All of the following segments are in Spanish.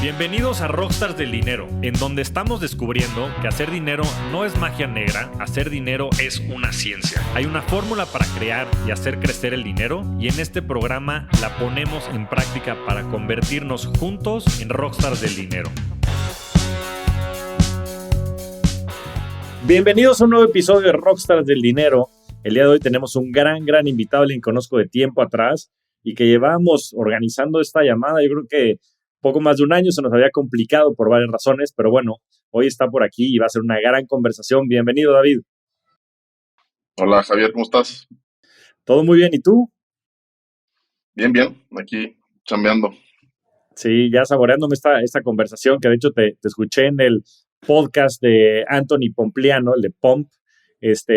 Bienvenidos a Rockstars del Dinero, en donde estamos descubriendo que hacer dinero no es magia negra, hacer dinero es una ciencia. Hay una fórmula para crear y hacer crecer el dinero y en este programa la ponemos en práctica para convertirnos juntos en Rockstars del Dinero. Bienvenidos a un nuevo episodio de Rockstars del Dinero. El día de hoy tenemos un gran invitado, alguien que conozco de tiempo atrás y que llevábamos organizando esta llamada. Yo creo que poco más de un año, se nos había complicado por varias razones, pero bueno, hoy está por aquí y va a ser una gran conversación. Bienvenido, David. Hola, Javier, ¿cómo estás? ¿Todo muy bien? ¿Y tú? Bien, aquí chambeando. Sí, ya saboreándome esta conversación, que de hecho te escuché en el podcast de Anthony Pompliano, el de Pomp,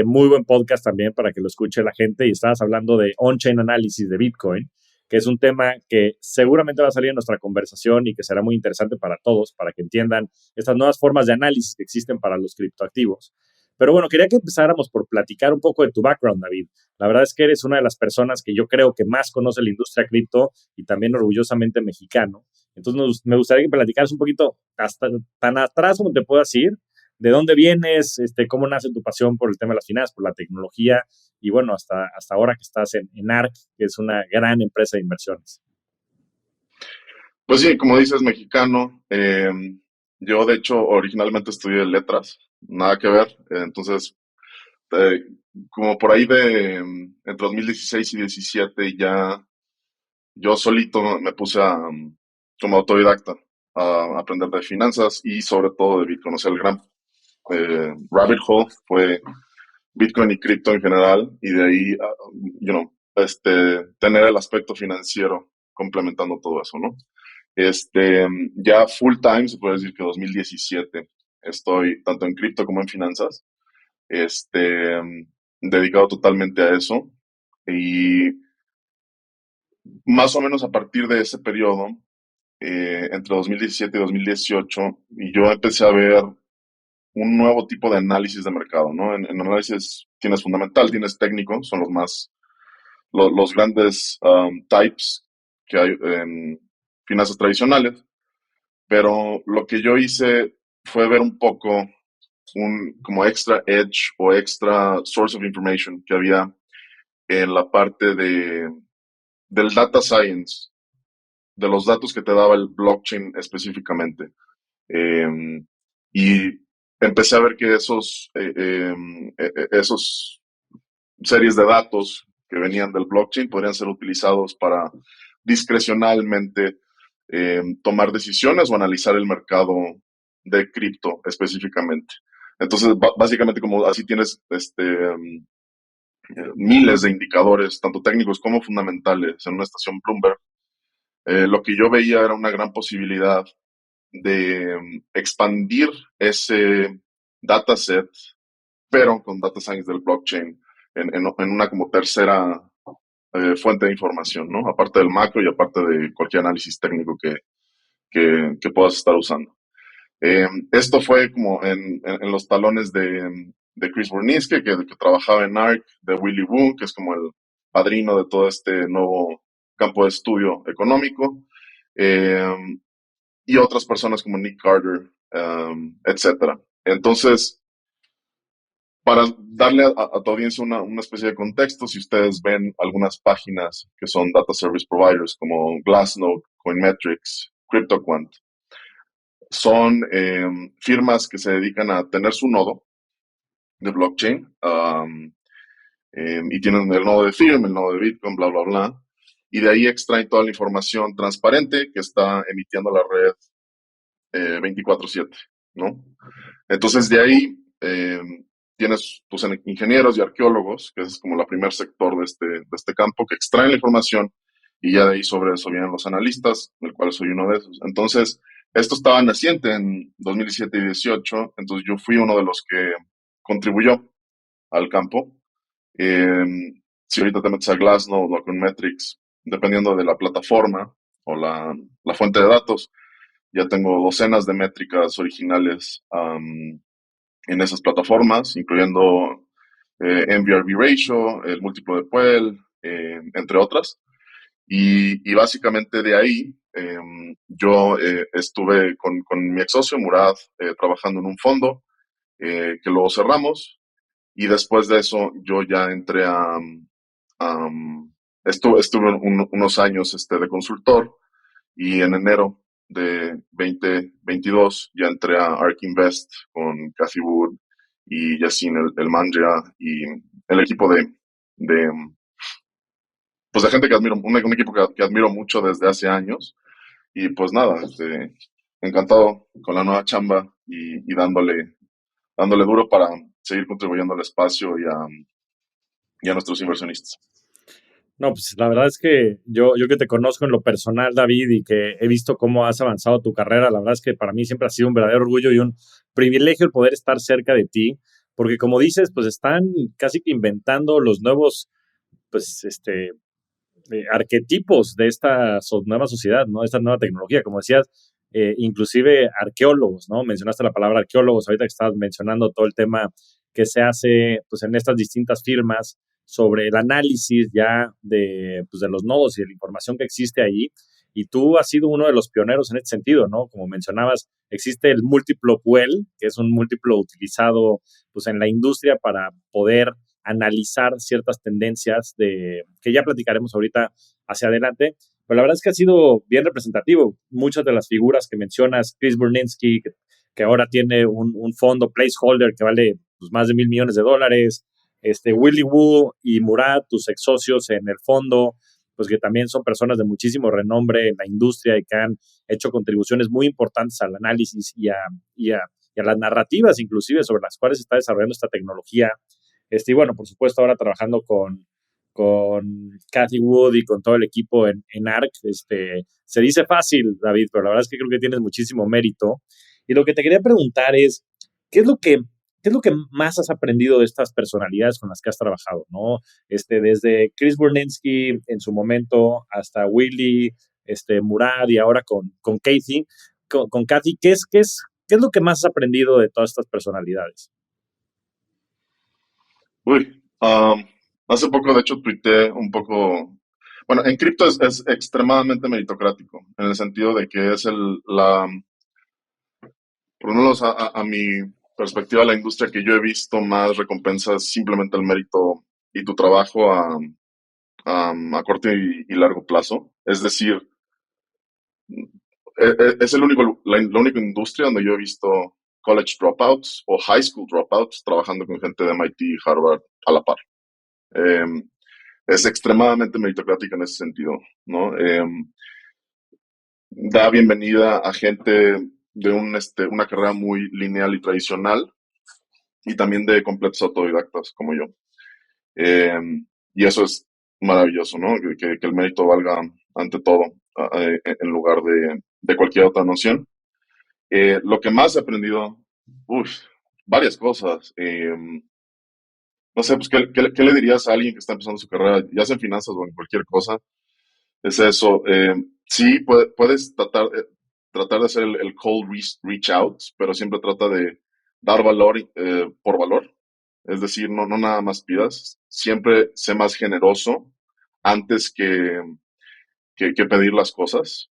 muy buen podcast también para que lo escuche la gente, y estabas hablando de on-chain análisis de Bitcoin, que es un tema que seguramente va a salir en nuestra conversación y que será muy interesante para todos, para que entiendan estas nuevas formas de análisis que existen para los criptoactivos. Pero bueno, quería que empezáramos por platicar un poco de tu background, David. La verdad es que eres una de las personas que yo creo que más conoce la industria cripto y también orgullosamente mexicano. Entonces me gustaría que platicaras un poquito, hasta tan atrás como te puedas ir, de dónde vienes, cómo nace tu pasión por el tema de las finanzas, por la tecnología, y bueno, hasta ahora que estás en ARK, que es una gran empresa de inversiones. Pues sí, como dices, mexicano. Yo, de hecho, originalmente estudié letras, nada que ver. Entonces, eh, como por ahí entre 2016 y 17 ya yo solito me puse como autodidacta a aprender de finanzas y sobre todo de Bitcoin. O sea, el gran rabbit hole fue Bitcoin y cripto en general, y de ahí, tener el aspecto financiero complementando todo eso, ¿no? Ya full time, se puede decir que 2017, estoy tanto en cripto como en finanzas, este, dedicado totalmente a eso, y más o menos a partir de ese periodo, entre 2017 y 2018, y yo empecé a ver un nuevo tipo de análisis de mercado, ¿no? En análisis tienes fundamental, tienes técnico, son los grandes types que hay en finanzas tradicionales, pero lo que yo hice fue ver un poco un como extra edge o extra source of information que había en la parte del data science, de los datos que te daba el blockchain específicamente. Eh, y empecé a ver que esos series de datos que venían del blockchain podrían ser utilizados para discrecionalmente tomar decisiones o analizar el mercado de cripto específicamente. Entonces, básicamente, como así tienes miles de indicadores, tanto técnicos como fundamentales, en una estación Bloomberg, lo que yo veía era una gran posibilidad de expandir ese dataset, pero con data science del blockchain, en una como tercera fuente de información, ¿no? Aparte del macro y aparte de cualquier análisis técnico que puedas estar usando. Esto fue como en los talones de Chris Burniske, que trabajaba en ARK, de Willy Woo, que es como el padrino de todo este nuevo campo de estudio económico, eh, y otras personas como Nick Carter, etcétera. Entonces, para darle a tu audiencia una especie de contexto, si ustedes ven algunas páginas que son data service providers como Glassnode, Coinmetrics, CryptoQuant, son firmas que se dedican a tener su nodo de blockchain, y tienen el nodo de Ethereum, el nodo de Bitcoin, bla, y de ahí extraen toda la información transparente que está emitiendo la red 24/7, ¿no? Entonces, de ahí tienes tus ingenieros y arqueólogos, que es como el primer sector de este campo, que extraen la información, y ya de ahí sobre eso vienen los analistas, del cual soy uno de esos. Entonces, esto estaba naciente en 2017 y 2018, entonces yo fui uno de los que contribuyó al campo. Eh, si ahorita te metes a Glassnode o a Conmetrics, dependiendo de la plataforma o la fuente de datos, ya tengo docenas de métricas originales en esas plataformas, incluyendo MVRV ratio, el múltiplo de Puel, entre otras. Y básicamente de ahí Yo estuve con mi ex socio Murad trabajando en un fondo que luego cerramos y después de eso yo ya entré estuve unos años de consultor y en enero de 2022 ya entré a ARK Invest con Cathy Wood y Yassine el Manja y el equipo de, pues de gente que admiro, un equipo que admiro mucho desde hace años. Y pues nada, encantado con la nueva chamba y dándole duro para seguir contribuyendo al espacio y a nuestros inversionistas. No, pues la verdad es que yo que te conozco en lo personal, David, y que he visto cómo has avanzado tu carrera, la verdad es que para mí siempre ha sido un verdadero orgullo y un privilegio el poder estar cerca de ti, porque como dices, pues están casi que inventando los nuevos, pues, arquetipos de esta nueva sociedad, ¿no? Esta nueva tecnología, como decías, inclusive arqueólogos, ¿no? Mencionaste la palabra arqueólogos, ahorita que estabas mencionando todo el tema que se hace, pues, en estas distintas firmas sobre el análisis ya de, pues, de los nodos y de la información que existe ahí. Y tú has sido uno de los pioneros en este sentido, ¿no? Como mencionabas, existe el múltiplo Puel, que es un múltiplo utilizado, pues, en la industria para poder analizar ciertas tendencias que ya platicaremos ahorita hacia adelante. Pero la verdad es que ha sido bien representativo. Muchas de las figuras que mencionas, Chris Burninsky, que ahora tiene un fondo placeholder que vale pues, más de $1,000,000,000, Willy Woo y Murat, tus ex socios en el fondo, pues que también son personas de muchísimo renombre en la industria y que han hecho contribuciones muy importantes al análisis y a las narrativas inclusive sobre las cuales se está desarrollando esta tecnología. Y bueno, por supuesto, ahora trabajando con Cathy Wood y con todo el equipo en ARC. Se dice fácil, David, pero la verdad es que creo que tienes muchísimo mérito. Y lo que te quería preguntar es, ¿qué es lo que, ¿qué es lo que más has aprendido de estas personalidades con las que has trabajado? ¿No? Desde Chris Burninsky en su momento hasta Willy, Murad y ahora con Cathy, con Cathy, ¿qué es lo que más has aprendido de todas estas personalidades? Uy, hace poco de hecho tuiteé un poco, bueno, en cripto es extremadamente meritocrático, en el sentido de que es por lo menos a mi perspectiva, la industria que yo he visto más recompensas simplemente el mérito y tu trabajo a corto y largo plazo. Es decir, es la única industria donde yo he visto college dropouts o high school dropouts trabajando con gente de MIT y Harvard a la par. Eh, es extremadamente meritocrática en ese sentido, ¿no? Da bienvenida a gente de una carrera muy lineal y tradicional y también de completos autodidactas como yo. Eh, y eso es maravilloso, ¿no? Que el mérito valga ante todo en lugar de cualquier otra noción. Lo que más he aprendido, uff, varias cosas. No sé, pues, ¿qué le dirías a alguien que está empezando su carrera, ya sea en finanzas o en cualquier cosa? Es eso. Sí, puedes tratar de hacer el cold reach out, pero siempre trata de dar valor por valor. Es decir, no nada más pidas. Siempre sé más generoso antes que pedir las cosas.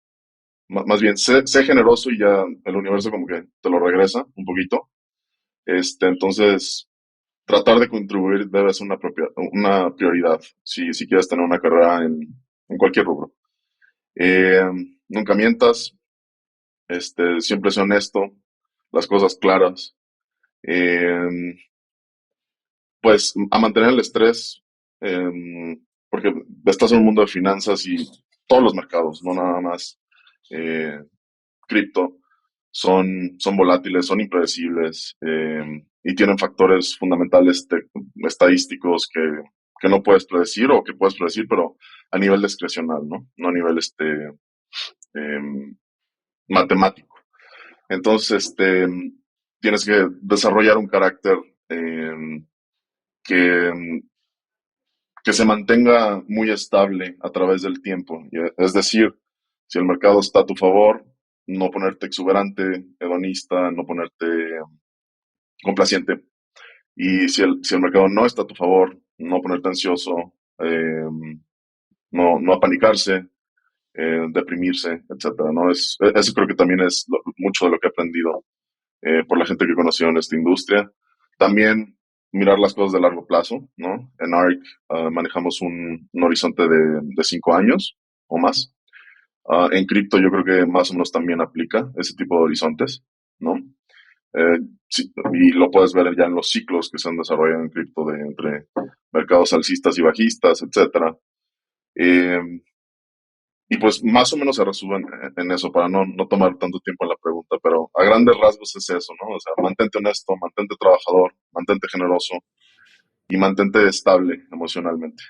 Más bien, sé generoso y ya el universo como que te lo regresa un poquito. Entonces, tratar de contribuir debe ser una prioridad si quieres tener una carrera en cualquier rubro. Eh, Nunca mientas, siempre sé honesto, las cosas claras. Eh, pues a mantener el estrés, porque estás en un mundo de finanzas y todos los mercados, no nada más eh, cripto, son volátiles, son impredecibles y tienen factores fundamentales estadísticos que no puedes predecir o que puedes predecir, pero a nivel discrecional, ¿no? No a nivel em, matemático. Entonces, tienes que desarrollar un carácter que, que se mantenga muy estable a través del tiempo. Es decir, si el mercado está a tu favor, no ponerte exuberante, hedonista, no ponerte complaciente. Y si el mercado no está a tu favor, no ponerte ansioso, no apanicarse, deprimirse, etcétera, ¿no? Eso creo que también es mucho de lo que he aprendido por la gente que he conocido en esta industria. También mirar las cosas de largo plazo, ¿no? En ARC manejamos un horizonte de 5 años o más. En cripto yo creo que más o menos también aplica ese tipo de horizontes, ¿no? Sí, y lo puedes ver ya en los ciclos que se han desarrollado en cripto de entre mercados alcistas y bajistas, etcétera. Eh, y pues más o menos se resumen en eso para no tomar tanto tiempo en la pregunta, pero a grandes rasgos es eso, ¿no? O sea, mantente honesto, mantente trabajador, mantente generoso y mantente estable emocionalmente.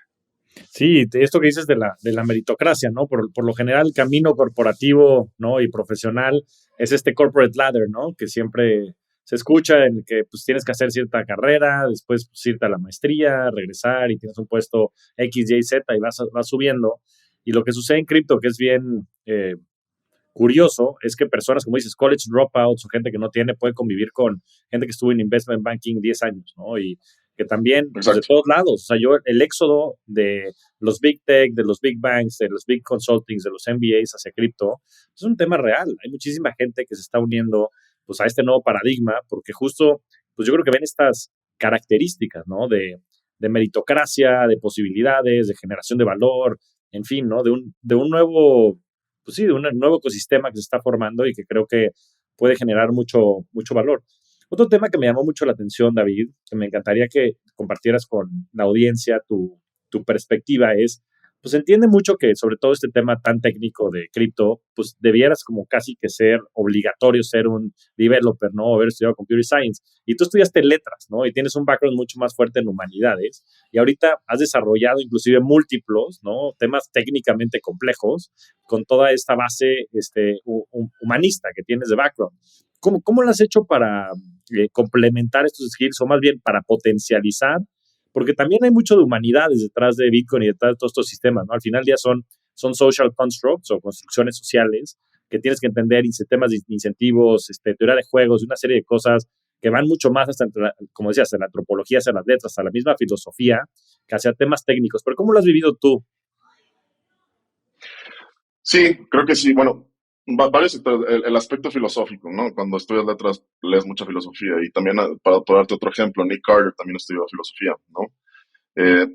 Sí, esto que dices de la meritocracia, ¿no? Por lo general, el camino corporativo, ¿no? Y profesional es este corporate ladder, ¿no? Que siempre se escucha en el que pues tienes que hacer cierta carrera, después pues, irte a la maestría, regresar y tienes un puesto X, Y, Z y vas subiendo. Y lo que sucede en cripto, que es bien curioso, es que personas, como dices, college dropouts o gente que no tiene, puede convivir con gente que estuvo en investment banking 10 años, ¿no? Y que también, pues de Exacto. todos lados, o sea, yo, el éxodo de los big tech, de los big banks, de los big consultings, de los MBAs hacia cripto, es un tema real. Hay muchísima gente que se está uniendo, pues, a este nuevo paradigma, porque justo, pues yo creo que ven estas características, ¿no? De meritocracia, de posibilidades, de generación de valor, en fin, ¿no? De un nuevo, pues sí, de un nuevo ecosistema que se está formando y que creo que puede generar mucho valor. Otro tema que me llamó mucho la atención, David, que me encantaría que compartieras con la audiencia tu perspectiva es, pues entiende mucho que sobre todo este tema tan técnico de cripto, pues debieras como casi que ser obligatorio ser un developer, ¿no? O haber estudiado computer science. Y tú estudiaste letras, ¿no? Y tienes un background mucho más fuerte en humanidades. Y ahorita has desarrollado inclusive múltiplos, ¿no? Temas técnicamente complejos con toda esta base humanista que tienes de background. ¿Cómo lo has hecho para complementar estos skills o más bien para potencializar? Porque también hay mucho de humanidades detrás de Bitcoin y detrás de todos estos sistemas, ¿no? Al final del día son social constructs o construcciones sociales que tienes que entender, sistemas de incentivos, teoría de juegos y una serie de cosas que van mucho más hasta, como decías, en la antropología, hacia las letras, hasta la misma filosofía, que hacia temas técnicos. Pero ¿cómo lo has vivido tú? Sí, creo que sí. Bueno, varios sectores. El aspecto filosófico, ¿no? Cuando estudias letras, lees mucha filosofía. Y también, para darte otro ejemplo, Nick Carter también estudió filosofía, ¿no?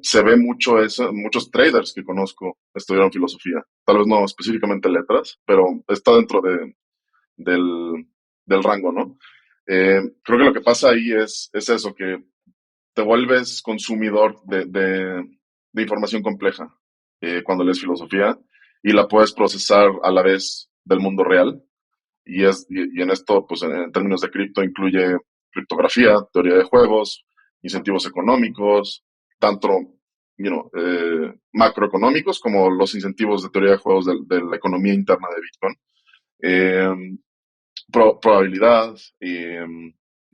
Se ve mucho eso, muchos traders que conozco estudiaron filosofía. Tal vez no específicamente letras, pero está dentro del, del rango, ¿no? Creo que lo que pasa ahí es eso, que te vuelves consumidor de información compleja cuando lees filosofía y la puedes procesar a la vez del mundo real. Y en esto, pues en términos de cripto, incluye criptografía, teoría de juegos, incentivos económicos, tanto macroeconómicos como los incentivos de teoría de juegos de la economía interna de Bitcoin. Eh, Probabilidad,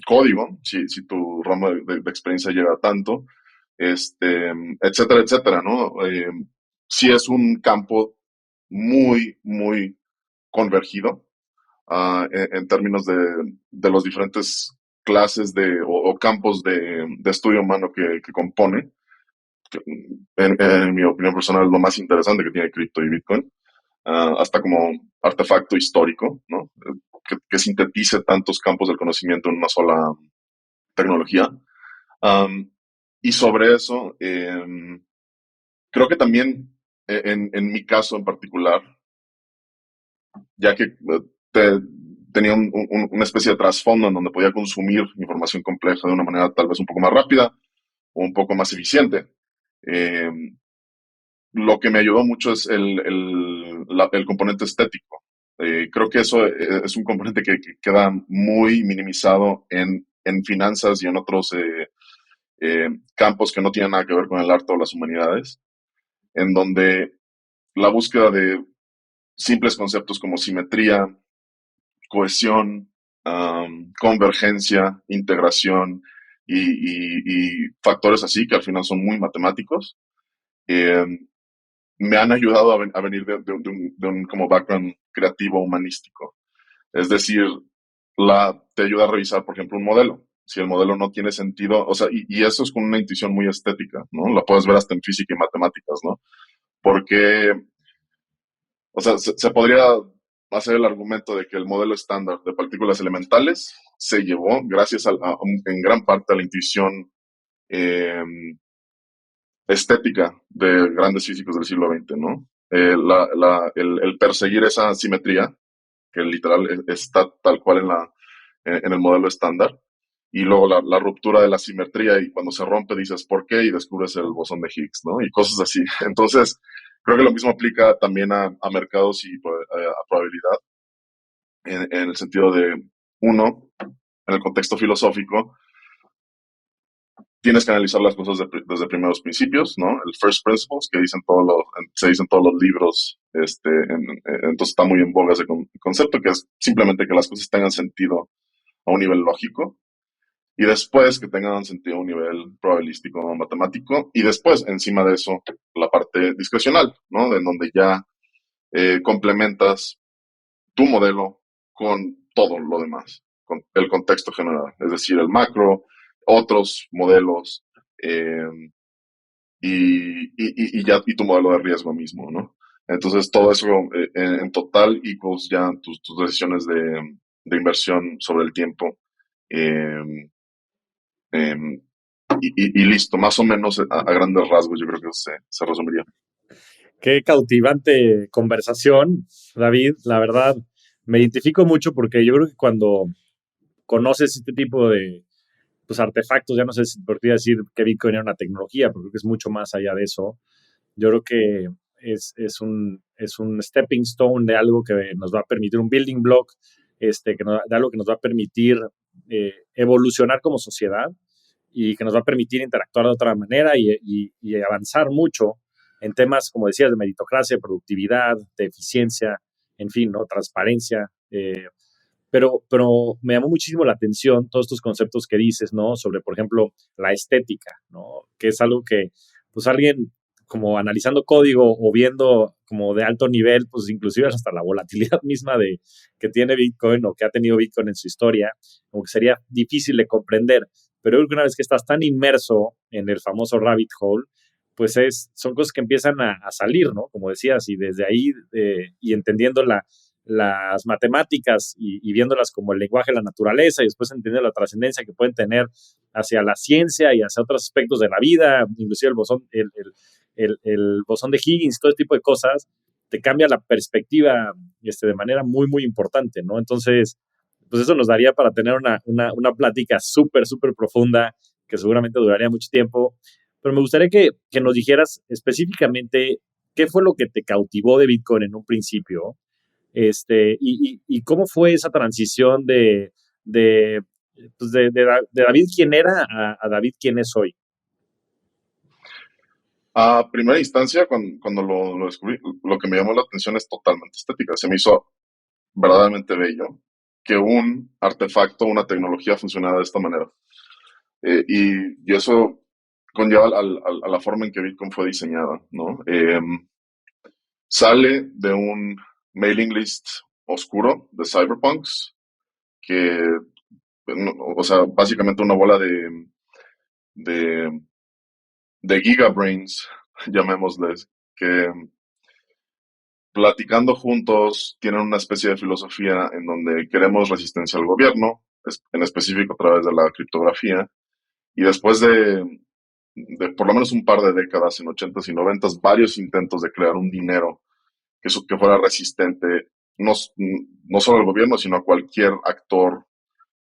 código, si tu ramo de experiencia llega a tanto, etcétera, etcétera, ¿no? Sí es un campo muy, muy convergido en términos de los diferentes clases o campos de estudio humano que compone. Que, en mi opinión personal, es lo más interesante que tiene cripto y Bitcoin, hasta como artefacto histórico, ¿no? Que sintetice tantos campos del conocimiento en una sola tecnología. Um, y sobre eso, creo que también en mi caso en particular, ya que tenía una especie de trasfondo en donde podía consumir información compleja de una manera tal vez un poco más rápida o un poco más eficiente. Eh, lo que me ayudó mucho es el componente estético. Creo que eso es un componente que queda muy minimizado en finanzas y en otros campos que no tienen nada que ver con el arte o las humanidades, en donde la búsqueda de simples conceptos como simetría, cohesión, convergencia, integración y factores así que al final son muy matemáticos, eh, me han ayudado a venir de un como background creativo humanístico. Es decir, te ayuda a revisar, por ejemplo, un modelo. Si el modelo no tiene sentido, o sea, y eso es con una intuición muy estética, ¿no? La puedes ver hasta en física y matemáticas, ¿no? Porque O sea, se podría hacer el argumento de que el modelo estándar de partículas elementales se llevó gracias en gran parte a la intuición eh, estética de grandes físicos del siglo XX, ¿no? El perseguir esa simetría, que literal está tal cual en el modelo estándar, y luego la ruptura de la simetría y cuando se rompe dices por qué y descubres el bosón de Higgs, ¿no? Y cosas así. Entonces, creo que lo mismo aplica también a mercados y a probabilidad, en el sentido de, uno, en el contexto filosófico, tienes que analizar las cosas desde primeros principios, ¿no? El first principles que se dicen todos los libros, entonces está muy en boga ese concepto, que es simplemente que las cosas tengan sentido a un nivel lógico, y después que tengan sentido a un nivel probabilístico o matemático, y después, encima de eso, la parte discrecional, ¿no? De donde ya complementas tu modelo con todo lo demás, con el contexto general, es decir, el macro, otros modelos, eh, y tu modelo de riesgo mismo, ¿no? Entonces, todo eso en total equals ya tus decisiones de inversión sobre el tiempo. eh, eh, y listo, más o menos a grandes rasgos, yo creo que se resumiría. Qué cautivante conversación, David. La verdad, me identifico mucho porque yo creo que cuando conoces este tipo de pues, artefactos, ya no sé si podría decir que Bitcoin era una tecnología, porque creo que es mucho más allá de eso. Yo creo que es un stepping stone de algo que nos va a permitir, un building block, de algo que nos va a permitir evolucionar como sociedad y que nos va a permitir interactuar de otra manera y avanzar mucho en temas, como decías, de meritocracia, de productividad, de eficiencia, en fin, ¿no? Transparencia. Pero me llamó muchísimo la atención todos estos conceptos que dices, ¿no? Sobre, por ejemplo, la estética, ¿no? Que es algo que, pues alguien como analizando código o viendo como de alto nivel, pues inclusive hasta la volatilidad misma de que tiene Bitcoin o que ha tenido Bitcoin en su historia, como que sería difícil de comprender. Pero yo creo que una vez que estás tan inmerso en el famoso rabbit hole, pues son cosas que empiezan a salir, ¿no? Como decías, y desde ahí, y entendiendo las matemáticas y viéndolas como el lenguaje de la naturaleza y después entendiendo la trascendencia que pueden tener hacia la ciencia y hacia otros aspectos de la vida, inclusive el bosón de Higgins, todo este tipo de cosas, te cambia la perspectiva de manera muy, muy importante, ¿no? Entonces, pues eso nos daría para tener una plática súper, súper profunda que seguramente duraría mucho tiempo, pero me gustaría que nos dijeras específicamente qué fue lo que te cautivó de Bitcoin en un principio, y cómo fue esa transición de, pues de David quién era a David quién es hoy. A primera instancia, cuando lo descubrí, lo que me llamó la atención es totalmente estética. Se me hizo verdaderamente bello que un artefacto, una tecnología funcionara de esta manera. Y eso conlleva a la forma en que Bitcoin fue diseñada, ¿no? Sale de un mailing list oscuro de cyberpunks que, o sea, básicamente una bola de, de gigabrains, llamémosles, que platicando juntos tienen una especie de filosofía en donde queremos resistencia al gobierno, en específico a través de la criptografía, y después de por lo menos un par de décadas, en ochentas y noventas, varios intentos de crear un dinero que fuera resistente no, no solo al gobierno, sino a cualquier actor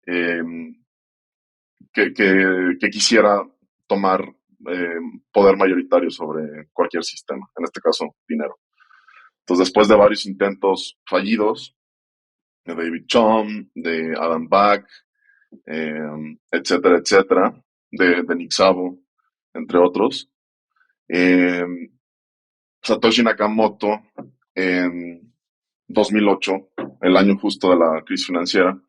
eh, que quisiera tomar eh, poder mayoritario sobre cualquier sistema, en este caso dinero. Entonces, después de varios intentos fallidos, de David Chom, de Adam Back, etcétera, etcétera, de Nick Szabo, entre otros, eh, Satoshi Nakamoto en 2008, el año justo de la crisis financiera,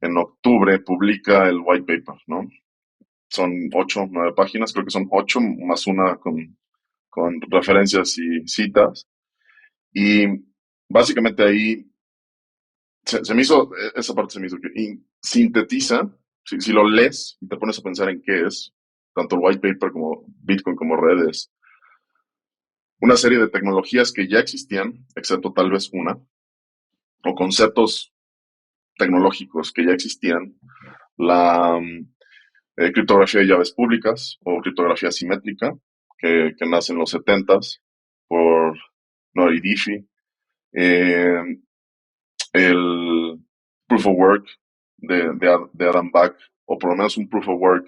en octubre publica el white paper, ¿no? Son 8, 9 páginas, creo que son 8 más una con referencias y citas. Y básicamente ahí se me hizo, esa parte se me hizo que sintetiza, si lo lees y te pones a pensar en qué es, tanto el white paper como Bitcoin como redes, una serie de tecnologías que ya existían, excepto tal vez una, o conceptos tecnológicos que ya existían, la criptografía de llaves públicas o criptografía simétrica, que nace en los 70s por Nori Diffie, eh, el proof of work de Adam Back, o por lo menos un proof of work.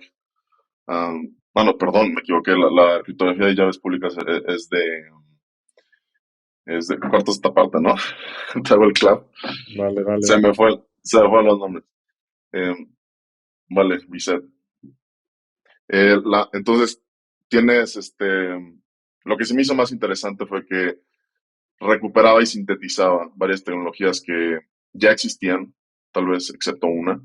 Bueno, perdón, me equivoqué. La criptografía de llaves públicas es de cuarta esta parte, ¿no? Te hago el clap. Vale, vale, Se vale. me fue, se me fueron los nombres. Eh, vale, reset. Entonces, tienes lo que se me hizo más interesante fue que recuperaba y sintetizaba varias tecnologías que ya existían, tal vez excepto una,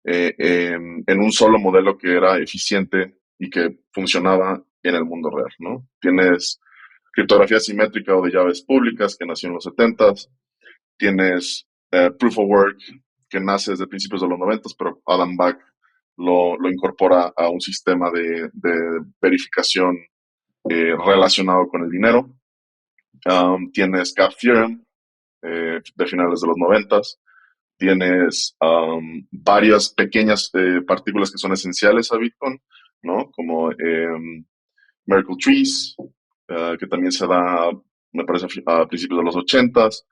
en un solo modelo que era eficiente y que funcionaba en el mundo real, ¿no? Tienes criptografía simétrica o de llaves públicas que nació en los 70s, tienes Proof of Work que nace desde principios de los 90s, pero Adam Back lo incorpora a un sistema de verificación relacionado con el dinero. Tienes Cap Theorem de finales de los 90s, tienes varias pequeñas partículas que son esenciales a Bitcoin, ¿no? Como Merkle Trees, que también se da, me parece, a principios de los 80s,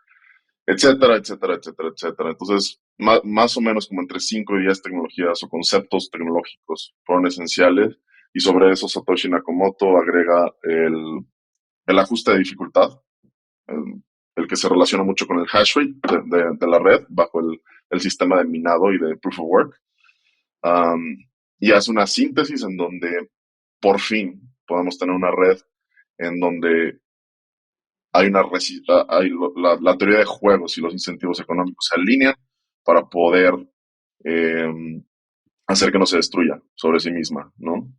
etcétera, etcétera, etcétera, etcétera. Entonces, más o menos como entre 5 y 10 tecnologías o conceptos tecnológicos fueron esenciales, y sobre eso Satoshi Nakamoto agrega el ajuste de dificultad, el que se relaciona mucho con el hash rate de la red bajo el sistema de minado y de proof of work. Um, y hace una síntesis en donde por fin podemos tener una red en donde hay la teoría de juegos y los incentivos económicos se alinean para poder eh, hacer que no se destruya sobre sí misma, ¿no?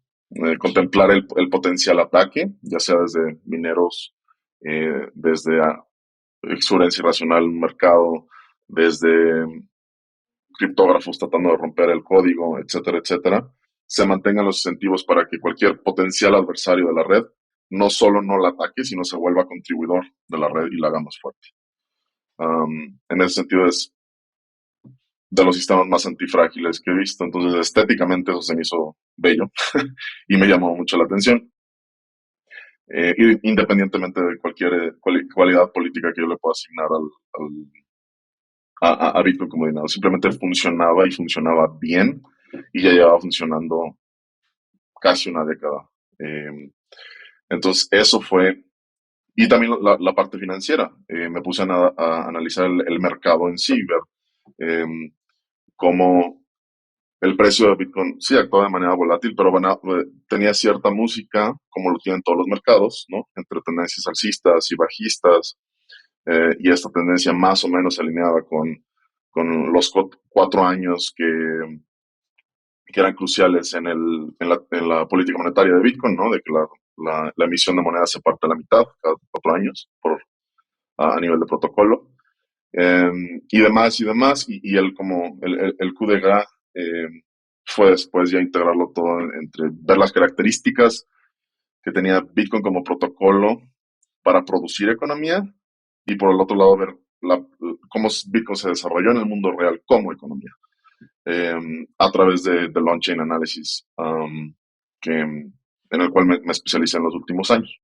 Contemplar el potencial ataque, ya sea desde mineros, desde exuberancia irracional en un mercado, desde criptógrafos tratando de romper el código, etcétera, etcétera, se mantengan los incentivos para que cualquier potencial adversario de la red no solo no la ataque, sino se vuelva contribuidor de la red y la haga más fuerte. En ese sentido es de los sistemas más antifrágiles que he visto, entonces estéticamente eso se me hizo bello y me llamó mucho la atención, independientemente de cualquier cualidad política que yo le pueda asignar a Bitcoin como dinero. Simplemente funcionaba y funcionaba bien y ya llevaba funcionando casi una década. Entonces, eso fue. Y también la parte financiera. Me puse a analizar el mercado en sí, ver eh, cómo el precio de Bitcoin sí actuaba de manera volátil, pero bueno, tenía cierta música, como lo tienen todos los mercados, ¿no? Entre tendencias alcistas y bajistas, y esta tendencia más o menos alineada con los 4 años que eran cruciales en la política monetaria de Bitcoin, ¿no? De que la emisión de moneda se parte a la mitad cada 4 años a nivel de protocolo, y demás y demás, y el coup de gras fue después ya integrarlo todo entre ver las características que tenía Bitcoin como protocolo para producir economía, y por el otro lado ver cómo Bitcoin se desarrolló en el mundo real como economía, eh, a través del on-chain análisis, en el cual me especialicé en los últimos años.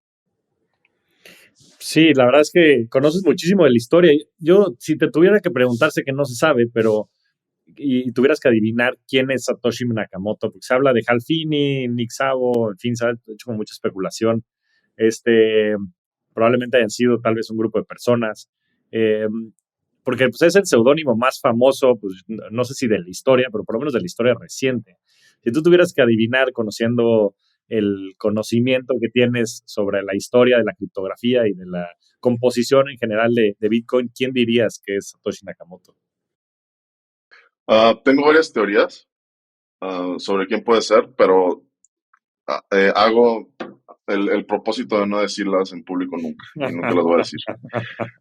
Sí, la verdad es que conoces muchísimo de la historia. Yo, si te tuviera que preguntar, sé que no se sabe, pero y tuvieras que adivinar quién es Satoshi Nakamoto, porque se habla de Hal Finney, Nick Szabo, en fin, se ha hecho con mucha especulación. Este, probablemente hayan sido tal vez un grupo de personas, eh, porque pues, es el seudónimo más famoso, pues, no sé si de la historia, pero por lo menos de la historia reciente. Si tú tuvieras que adivinar, conociendo el conocimiento que tienes sobre la historia de la criptografía y de la composición en general de Bitcoin, ¿quién dirías que es Satoshi Nakamoto? Tengo varias teorías sobre quién puede ser, pero hago el propósito de no decirlas en público nunca, y nunca las voy a decir.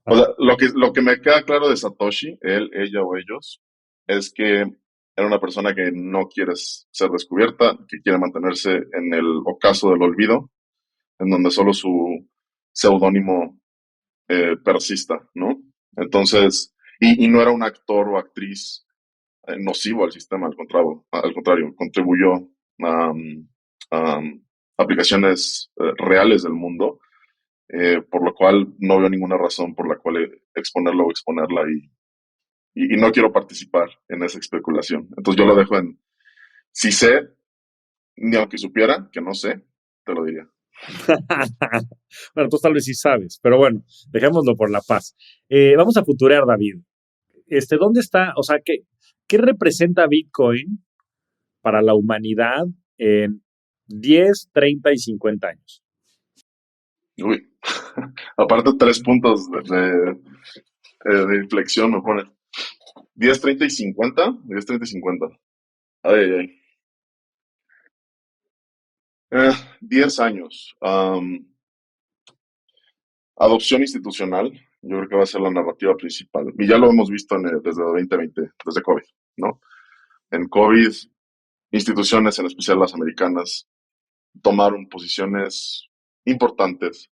O sea, lo que me queda claro de Satoshi, él, ella o ellos, es que era una persona que no quiere ser descubierta, que quiere mantenerse en el ocaso del olvido, en donde solo seudónimo persista, ¿no? Entonces, y no era un actor o actriz nocivo al sistema, al contrario, contribuyó a, a aplicaciones reales del mundo, por lo cual no veo ninguna razón por la cual exponerlo o exponerla y no quiero participar en esa especulación. Entonces yo lo dejo en, si sé, ni aunque supiera, que no sé, te lo diría. Bueno, tú tal vez sí sabes, pero bueno, dejémoslo por la paz. Vamos a futurear, David. ¿Dónde está? O sea, ¿qué representa Bitcoin para la humanidad en 10, 30 y 50 años? Uy, aparte 3 puntos de inflexión me ponen. 10, 30 y 50. 10, 30 y 50. Ay, ay, ay. 10 años. Adopción institucional, yo creo que va a ser la narrativa principal. Y ya lo hemos visto desde 2020, desde COVID, ¿no? En COVID, instituciones, en especial las americanas, tomaron posiciones importantes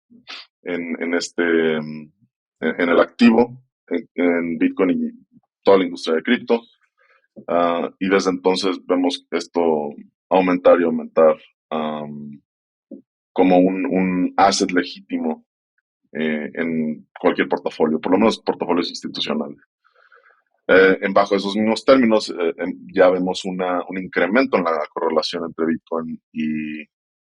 en el activo, en Bitcoin y toda la industria de cripto. Y desde entonces vemos esto aumentar y aumentar como un asset legítimo en cualquier portafolio, por lo menos portafolios institucionales. Bajo esos mismos términos, ya vemos un incremento en la correlación entre Bitcoin y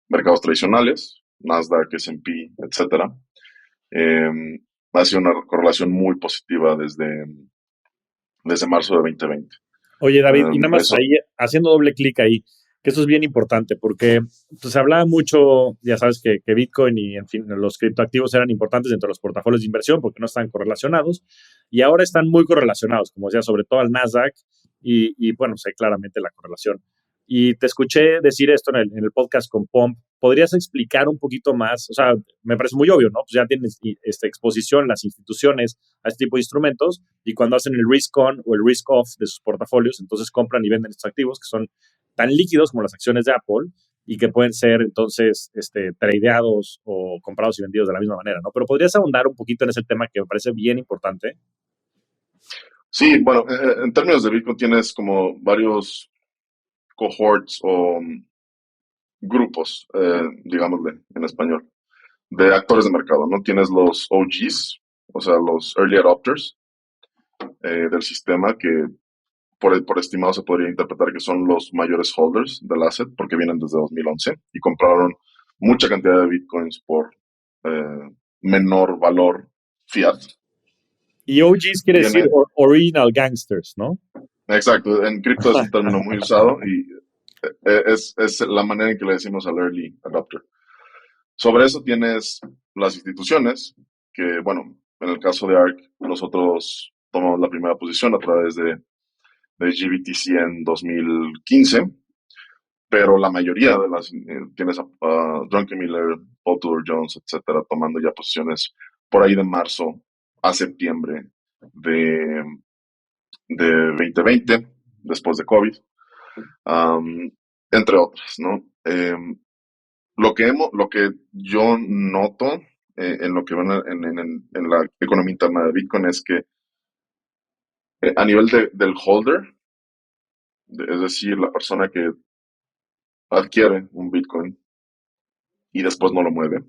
mercados tradicionales, Nasdaq, S&P, etcétera. Ha sido una correlación muy positiva desde marzo de 2020. Oye, David, y nada más Eso, ahí, haciendo doble clic ahí, que eso es bien importante, porque pues, se hablaba mucho, ya sabes, que Bitcoin y, en fin, los criptoactivos eran importantes dentro de los portafolios de inversión porque no están correlacionados, y ahora están muy correlacionados, como decía, sobre todo al Nasdaq, y bueno, sé claramente la correlación. Y te escuché decir esto en el podcast con Pomp. ¿Podrías explicar un poquito más? O sea, me parece muy obvio, ¿no? Pues ya tienes esta exposición, las instituciones a este tipo de instrumentos, y cuando hacen el risk on o el risk off de sus portafolios, entonces compran y venden estos activos que son tan líquidos como las acciones de Apple y que pueden ser entonces tradeados o comprados y vendidos de la misma manera, ¿no? Pero podrías ahondar un poquito en ese tema que me parece bien importante. sí, bueno, en términos de Bitcoin tienes como varios cohorts o grupos, digámosle en español, de actores de mercado, ¿no? Tienes los OGs, o sea, los early adopters del sistema, que por estimado se podría interpretar que son los mayores holders del asset, porque vienen desde 2011 y compraron mucha cantidad de bitcoins por eh, menor valor fiat. Y OGs quiere decir Viene, Original Gangsters, ¿no? exacto, en cripto es un término muy usado y es la manera en que le decimos al early adopter. Sobre eso tienes las instituciones, que bueno, en el caso de ARK, nosotros tomamos la primera posición a través de GBTC en 2015, pero la mayoría de las, tienes a Druckenmiller, Paul Tudor Jones, etcétera, tomando ya posiciones por ahí de marzo a septiembre de, de 2020, después de COVID, um, entre otras, ¿no? Lo que yo noto en lo que van en la economía interna de Bitcoin es que a nivel del holder, es decir, la persona que adquiere un Bitcoin y después no lo mueve,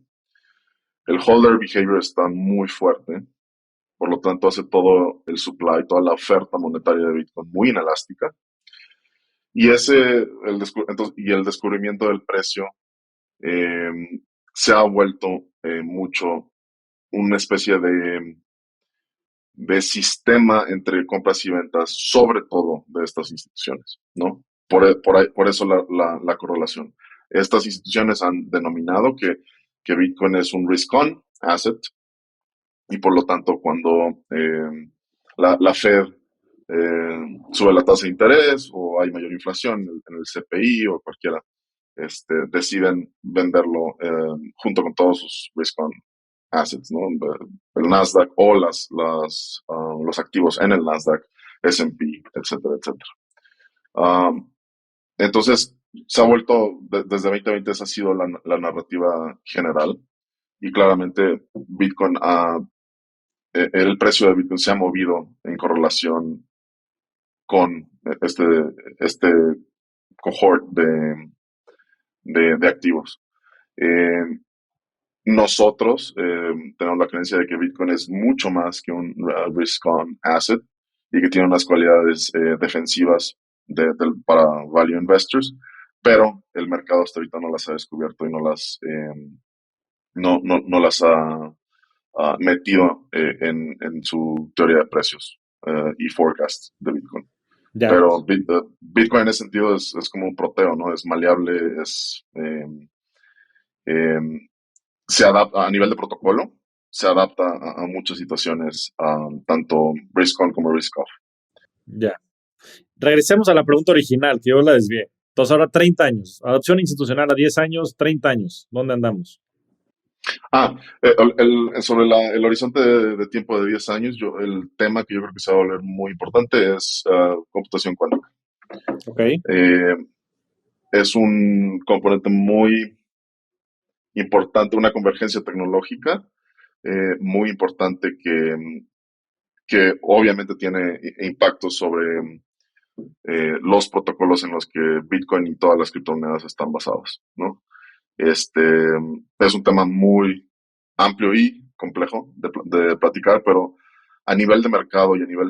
el holder behavior está muy fuerte, por lo tanto hace todo el supply, toda la oferta monetaria de Bitcoin muy inelástica. Y y el descubrimiento del precio eh, se ha vuelto mucho una especie de sistema entre compras y ventas, sobre todo de estas instituciones, ¿no? Por eso la correlación. Estas instituciones han denominado que Bitcoin es un risk-on asset y por lo tanto cuando la Fed sube la tasa de interés o hay mayor inflación en el CPI o cualquiera, deciden venderlo junto con todos sus risk-on assets, ¿no? El Nasdaq o los activos en el Nasdaq, S&P, etcétera, etcétera. Um, entonces, se ha vuelto, desde 2020 esa ha sido la narrativa general. y claramente el precio de Bitcoin se ha movido en correlación con este cohort de activos. Eh, Nosotros tenemos la creencia de que Bitcoin es mucho más que un risk-on asset y que tiene unas cualidades defensivas para value investors, pero el mercado hasta ahorita no las ha descubierto y no las ha metido en su teoría de precios y forecast de Bitcoin. Ya, Pero Bitcoin en ese sentido es como un proteo, ¿no? Es maleable, eh, se adapta a nivel de protocolo, se adapta a muchas situaciones, tanto risk on como risk off. ya. Regresemos a la pregunta original, que yo la desvié. Entonces, ahora 30 años. Adopción institucional a 10 años, 30 años. ¿Dónde andamos? Sobre el horizonte de tiempo de 10 años, el tema que yo creo que se va a volver muy importante es computación cuántica. Ok, Eh, es un componente muy importante, una convergencia tecnológica muy importante que obviamente tiene impactos sobre los protocolos en los que Bitcoin y todas las criptomonedas están basadas, ¿no? Este es un tema muy amplio y complejo de platicar, pero a nivel de mercado y a nivel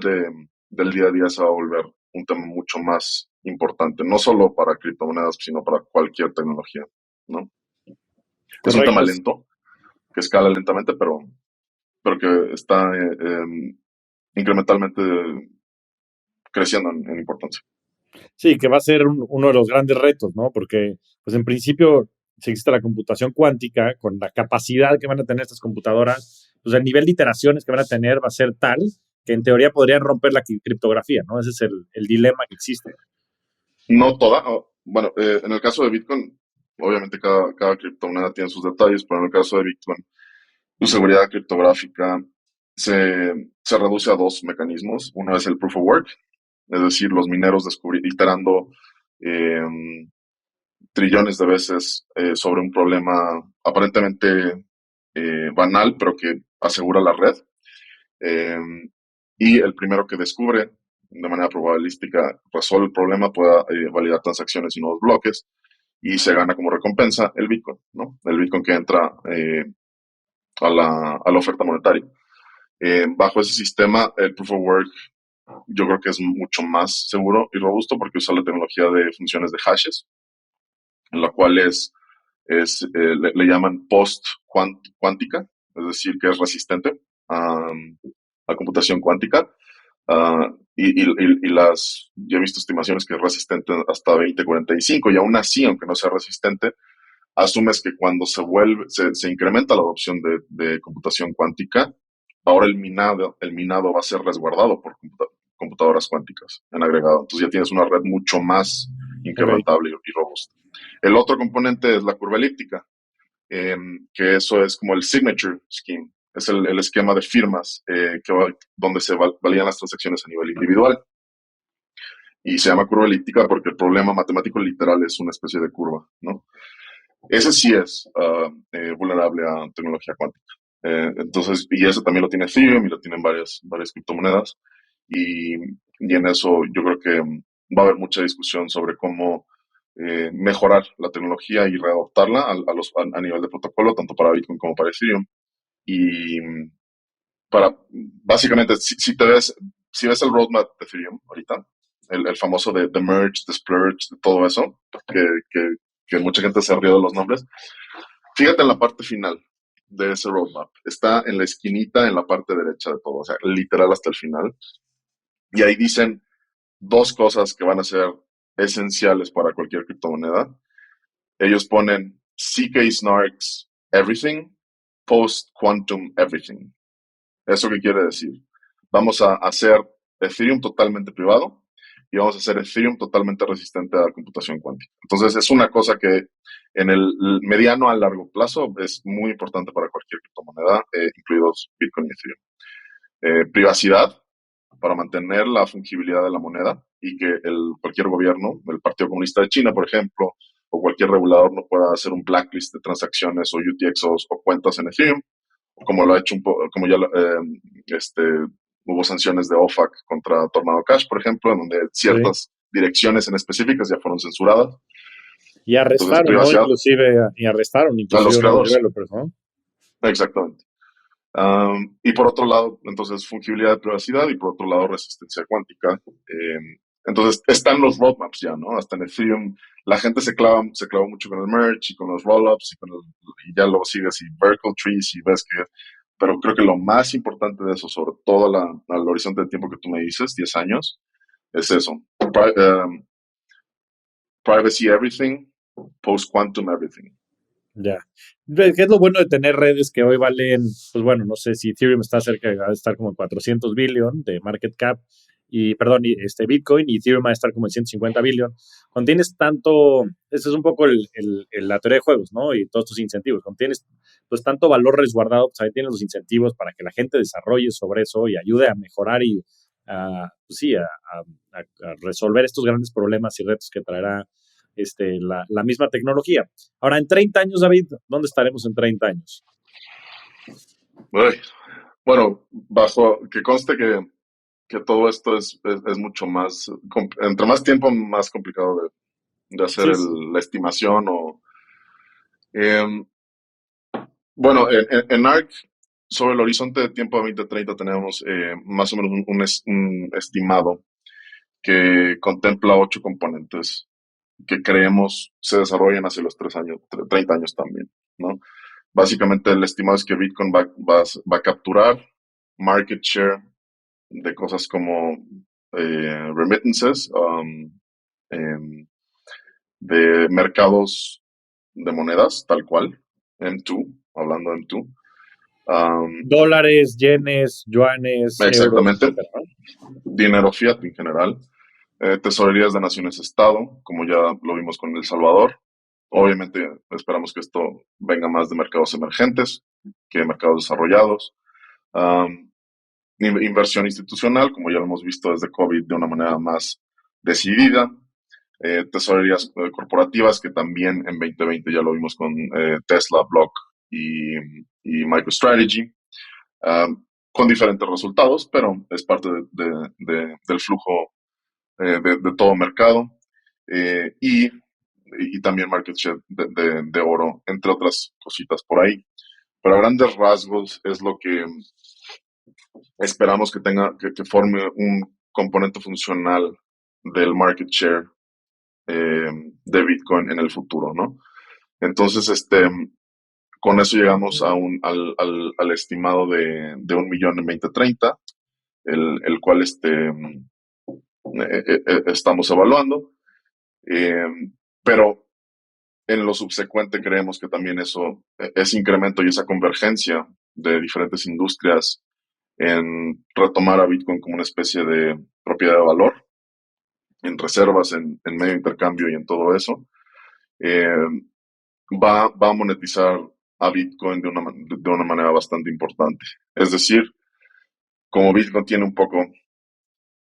del día a día se va a volver un tema mucho más importante, no solo para criptomonedas, sino para cualquier tecnología, ¿no? Es un tema correcto. lento, que escala lentamente, pero que está incrementalmente creciendo en importancia. Sí, que va a ser uno de los grandes retos, ¿no? Porque, pues en principio, si existe la computación cuántica, con la capacidad que van a tener estas computadoras, pues el nivel de iteraciones que van a tener va a ser tal que en teoría podrían romper la criptografía, ¿no? Ese es el dilema que existe. No toda, bueno, en el caso de Bitcoin, obviamente cada criptomoneda tiene sus detalles, pero en el caso de Bitcoin, su seguridad criptográfica se reduce a dos mecanismos. Uno es el proof of work, es decir, los mineros iterando eh, trillones de veces sobre un problema aparentemente banal, pero que asegura la red. Eh, y el primero que descubre de manera probabilística resuelve el problema, pueda validar transacciones y nuevos bloques y se gana como recompensa el Bitcoin, ¿no? El Bitcoin que entra a la oferta monetaria. Bajo ese sistema, el Proof of Work yo creo que es mucho más seguro y robusto porque usa la tecnología de funciones de hashes, en la cual le llaman post-cuántica, es decir, que es resistente a computación cuántica. Yo he visto estimaciones que es resistente hasta 2045 y aún así, aunque no sea resistente, asumes que cuando se incrementa la adopción de computación cuántica, ahora el minado va a ser resguardado por computadoras cuánticas en agregado. Entonces ya tienes una red mucho más Ok, inquebrantable y robusta. El otro componente es la curva elíptica, que eso es como el signature scheme, es el esquema de firmas donde se validan las transacciones a nivel individual. Y se llama curva elíptica porque el problema matemático literal es una especie de curva, ¿no? Ese sí es vulnerable a tecnología cuántica. Entonces, y eso también lo tiene Ethereum y lo tienen varias criptomonedas. Y en eso yo creo que va a haber mucha discusión sobre cómo mejorar la tecnología y readaptarla a nivel de protocolo, tanto para Bitcoin como para Ethereum. Y básicamente, si ves el roadmap de Ethereum ahorita, el famoso de merge, de splurge, de todo eso, que mucha gente se ríe de los nombres. Fíjate en la parte final de ese roadmap. Está en la esquinita, en la parte derecha de todo, o sea, literal hasta el final. Y ahí dicen dos cosas que van a ser esenciales para cualquier criptomoneda. Ellos ponen CK Snarks Everything, Post Quantum Everything. ¿Eso qué quiere decir? Vamos a hacer Ethereum totalmente privado y vamos a hacer Ethereum totalmente resistente a la computación cuántica. Entonces, es una cosa que en el mediano a largo plazo es muy importante para cualquier criptomoneda, incluidos Bitcoin y Ethereum. Privacidad para mantener la fungibilidad de la moneda y que cualquier gobierno, el Partido Comunista de China, por ejemplo, o cualquier regulador no pueda hacer un blacklist de transacciones o UTXOs o cuentas en Ethereum, como lo ha hecho como ya hubo sanciones de OFAC contra Tornado Cash, por ejemplo, en donde Sí. ciertas direcciones en específicas ya fueron censuradas. Y Entonces, arrestaron, ¿no? privacidad Arrestaron a los inclusive uno de los creadores. developers, ¿no? Exactamente. Y por otro lado, entonces, fungibilidad de privacidad y por otro lado, resistencia cuántica. Entonces, están los roadmaps ya, ¿no? Hasta en Ethereum, la gente se clava mucho con el merge y con los rollups y ya luego sigues y vertical trees y ves que. Pero creo que lo más importante de eso, sobre todo al horizonte de tiempo que tú me dices, 10 años, es eso. Privacy everything, post-quantum everything. Ya. ¿Qué es lo bueno de tener redes que hoy valen, pues bueno, no sé si Ethereum está cerca de estar como en 400 billion de market cap, y perdón, Bitcoin y Ethereum va a estar como en 150 billion. Cuando tienes tanto, esa es un poco la teoría de juegos, ¿no? Y todos tus incentivos. Cuando tienes pues tanto valor resguardado, pues ahí tienes los incentivos para que la gente desarrolle sobre eso y ayude a mejorar y pues sí, a resolver estos grandes problemas y retos que traerá la misma tecnología. Ahora, en 30 años, David, ¿dónde estaremos en 30 años? Uy. Bueno, que conste que todo esto es mucho más, entre más tiempo, más complicado de hacer Sí, la estimación em, bueno, en ARC, sobre el horizonte de tiempo de 2030 tenemos más o menos un estimado que contempla 8 componentes que creemos se desarrollen hacia los 3 años, 30 años también, ¿no? Básicamente el estimado es que Bitcoin va a capturar market share de cosas como remittances, em, de mercados de monedas, tal cual, M2, hablando de M2. dólares, yenes, yuanes, euros, Exactamente, etcétera, ¿no? dinero fiat en general, tesorerías de naciones-estado, como ya lo vimos con El Salvador. Obviamente esperamos que esto venga más de mercados emergentes que de mercados desarrollados. Um, Inversión institucional, como ya lo hemos visto desde COVID de una manera más decidida. Tesorerías corporativas, que también en 2020 ya lo vimos con Tesla, Block y MicroStrategy, con diferentes resultados, pero es parte del flujo de todo mercado. Y también market share de oro, entre otras cositas por ahí. Pero a grandes rasgos es lo que esperamos que forme un componente funcional del market share de Bitcoin en el futuro, ¿no? Entonces, con eso llegamos al estimado de 1 millón en 2030, el cual estamos evaluando, eh, pero en lo subsecuente creemos que también ese incremento y esa convergencia de diferentes industrias en retomar a Bitcoin como una especie de propiedad de valor, en reservas, en medio de intercambio y en todo eso, eh, va a monetizar a Bitcoin de una manera bastante importante. Es decir, como Bitcoin tiene un poco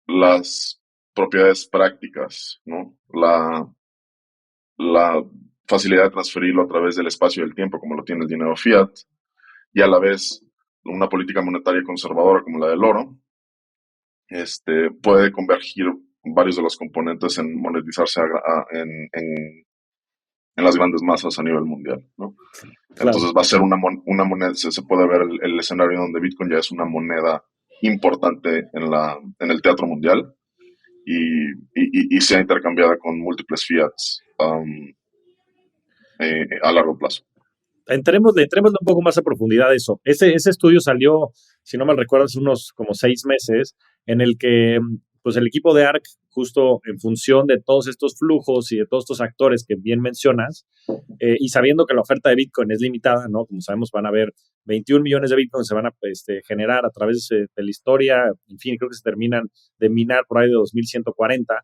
las propiedades prácticas, ¿no? La facilidad de transferirlo a través del espacio y del tiempo, como lo tiene el dinero fiat, y a la vez una política monetaria conservadora como la del oro, puede convergir varios de los componentes en monetizarse en las grandes masas a nivel mundial, ¿no? Claro. Entonces va a ser una moneda, se puede ver el escenario donde Bitcoin ya es una moneda importante en el teatro mundial y sea intercambiada con múltiples fiats a largo plazo. Entremos un poco más a profundidad a eso. Ese estudio salió, si no mal recuerdo, hace unos como 6 meses, en el que pues el equipo de ARC, justo en función de todos estos flujos y de todos estos actores que bien mencionas, y sabiendo que la oferta de Bitcoin es limitada, ¿no? Como sabemos, van a haber 21 millones de Bitcoin que se van a generar a través de la historia. En fin, creo que se terminan de minar por ahí de 2140.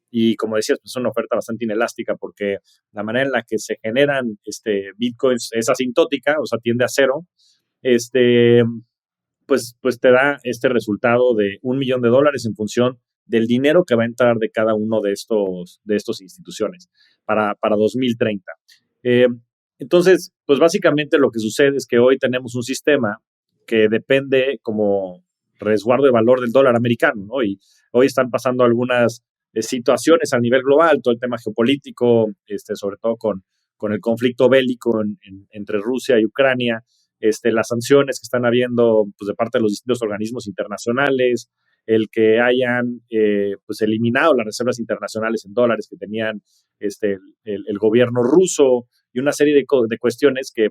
Y como decías, pues es una oferta bastante inelástica porque la manera en la que se generan bitcoins es asintótica, o sea, tiende a cero. Este, pues te da este resultado de $1 millón en función del dinero que va a entrar de cada uno de estos instituciones. para 2030. Entonces, pues básicamente lo que sucede es que hoy tenemos un sistema que depende como resguardo de valor del dólar americano, ¿no? Y hoy están pasando algunas situaciones a nivel global, todo el tema geopolítico, sobre todo con el conflicto bélico entre Rusia y Ucrania, las sanciones que están habiendo pues, de parte de los distintos organismos internacionales, el que hayan pues eliminado las reservas internacionales en dólares que tenían el gobierno ruso y una serie de cuestiones que,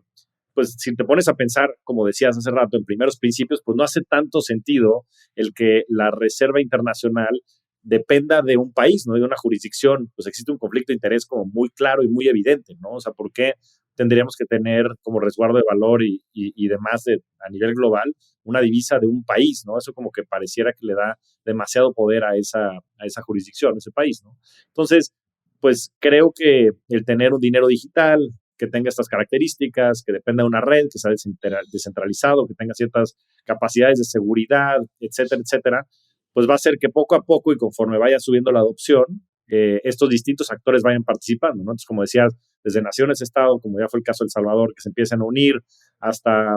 pues, si te pones a pensar, como decías hace rato, en primeros principios, pues no hace tanto sentido el que la reserva internacional dependa de un país, ¿no? De una jurisdicción. Pues existe un conflicto de interés como muy claro y muy evidente, ¿no? O sea, ¿por qué tendríamos que tener como resguardo de valor y demás a nivel global una divisa de un país, ¿no? Eso como que pareciera que le da demasiado poder a esa jurisdicción, a ese país, ¿no? Entonces, pues creo que el tener un dinero digital que tenga estas características, que dependa de una red, que sea descentralizado, que tenga ciertas capacidades de seguridad, etcétera, etcétera, pues va a ser que poco a poco y conforme vaya subiendo la adopción, estos distintos actores vayan participando, ¿no? Entonces, como decías, desde naciones, Estado, como ya fue el caso de El Salvador, que se empiezan a unir, hasta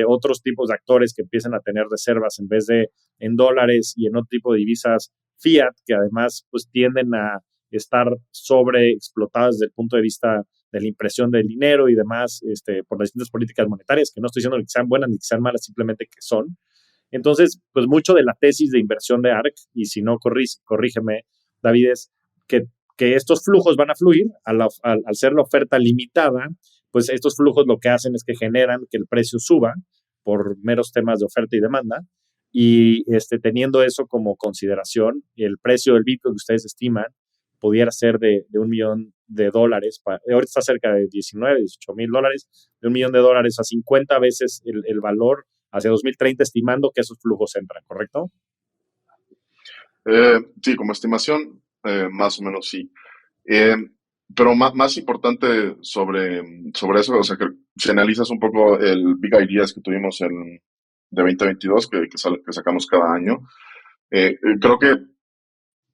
otros tipos de actores que empiezan a tener reservas en vez de en dólares y en otro tipo de divisas fiat, que además pues tienden a estar sobreexplotadas desde el punto de vista de la impresión del dinero y demás, por las distintas políticas monetarias, que no estoy diciendo que sean buenas ni que sean malas, simplemente que son. Entonces, pues mucho de la tesis de inversión de ARK, y si no, corrígeme, David, es que estos flujos van a fluir al ser la oferta limitada, pues estos flujos lo que hacen es que generan que el precio suba por meros temas de oferta y demanda, y teniendo eso como consideración, el precio del Bitcoin que ustedes estiman pudiera ser de $1,000,000, ahorita está cerca de 19, 18 mil dólares, de $1,000,000 a 50 veces el valor hacia 2030, estimando que esos flujos entran, ¿correcto? Sí, como estimación, más o menos sí. Eh, pero más importante sobre eso, o sea, que si analizas un poco el Big Ideas que tuvimos de 2022, que sacamos cada año, creo que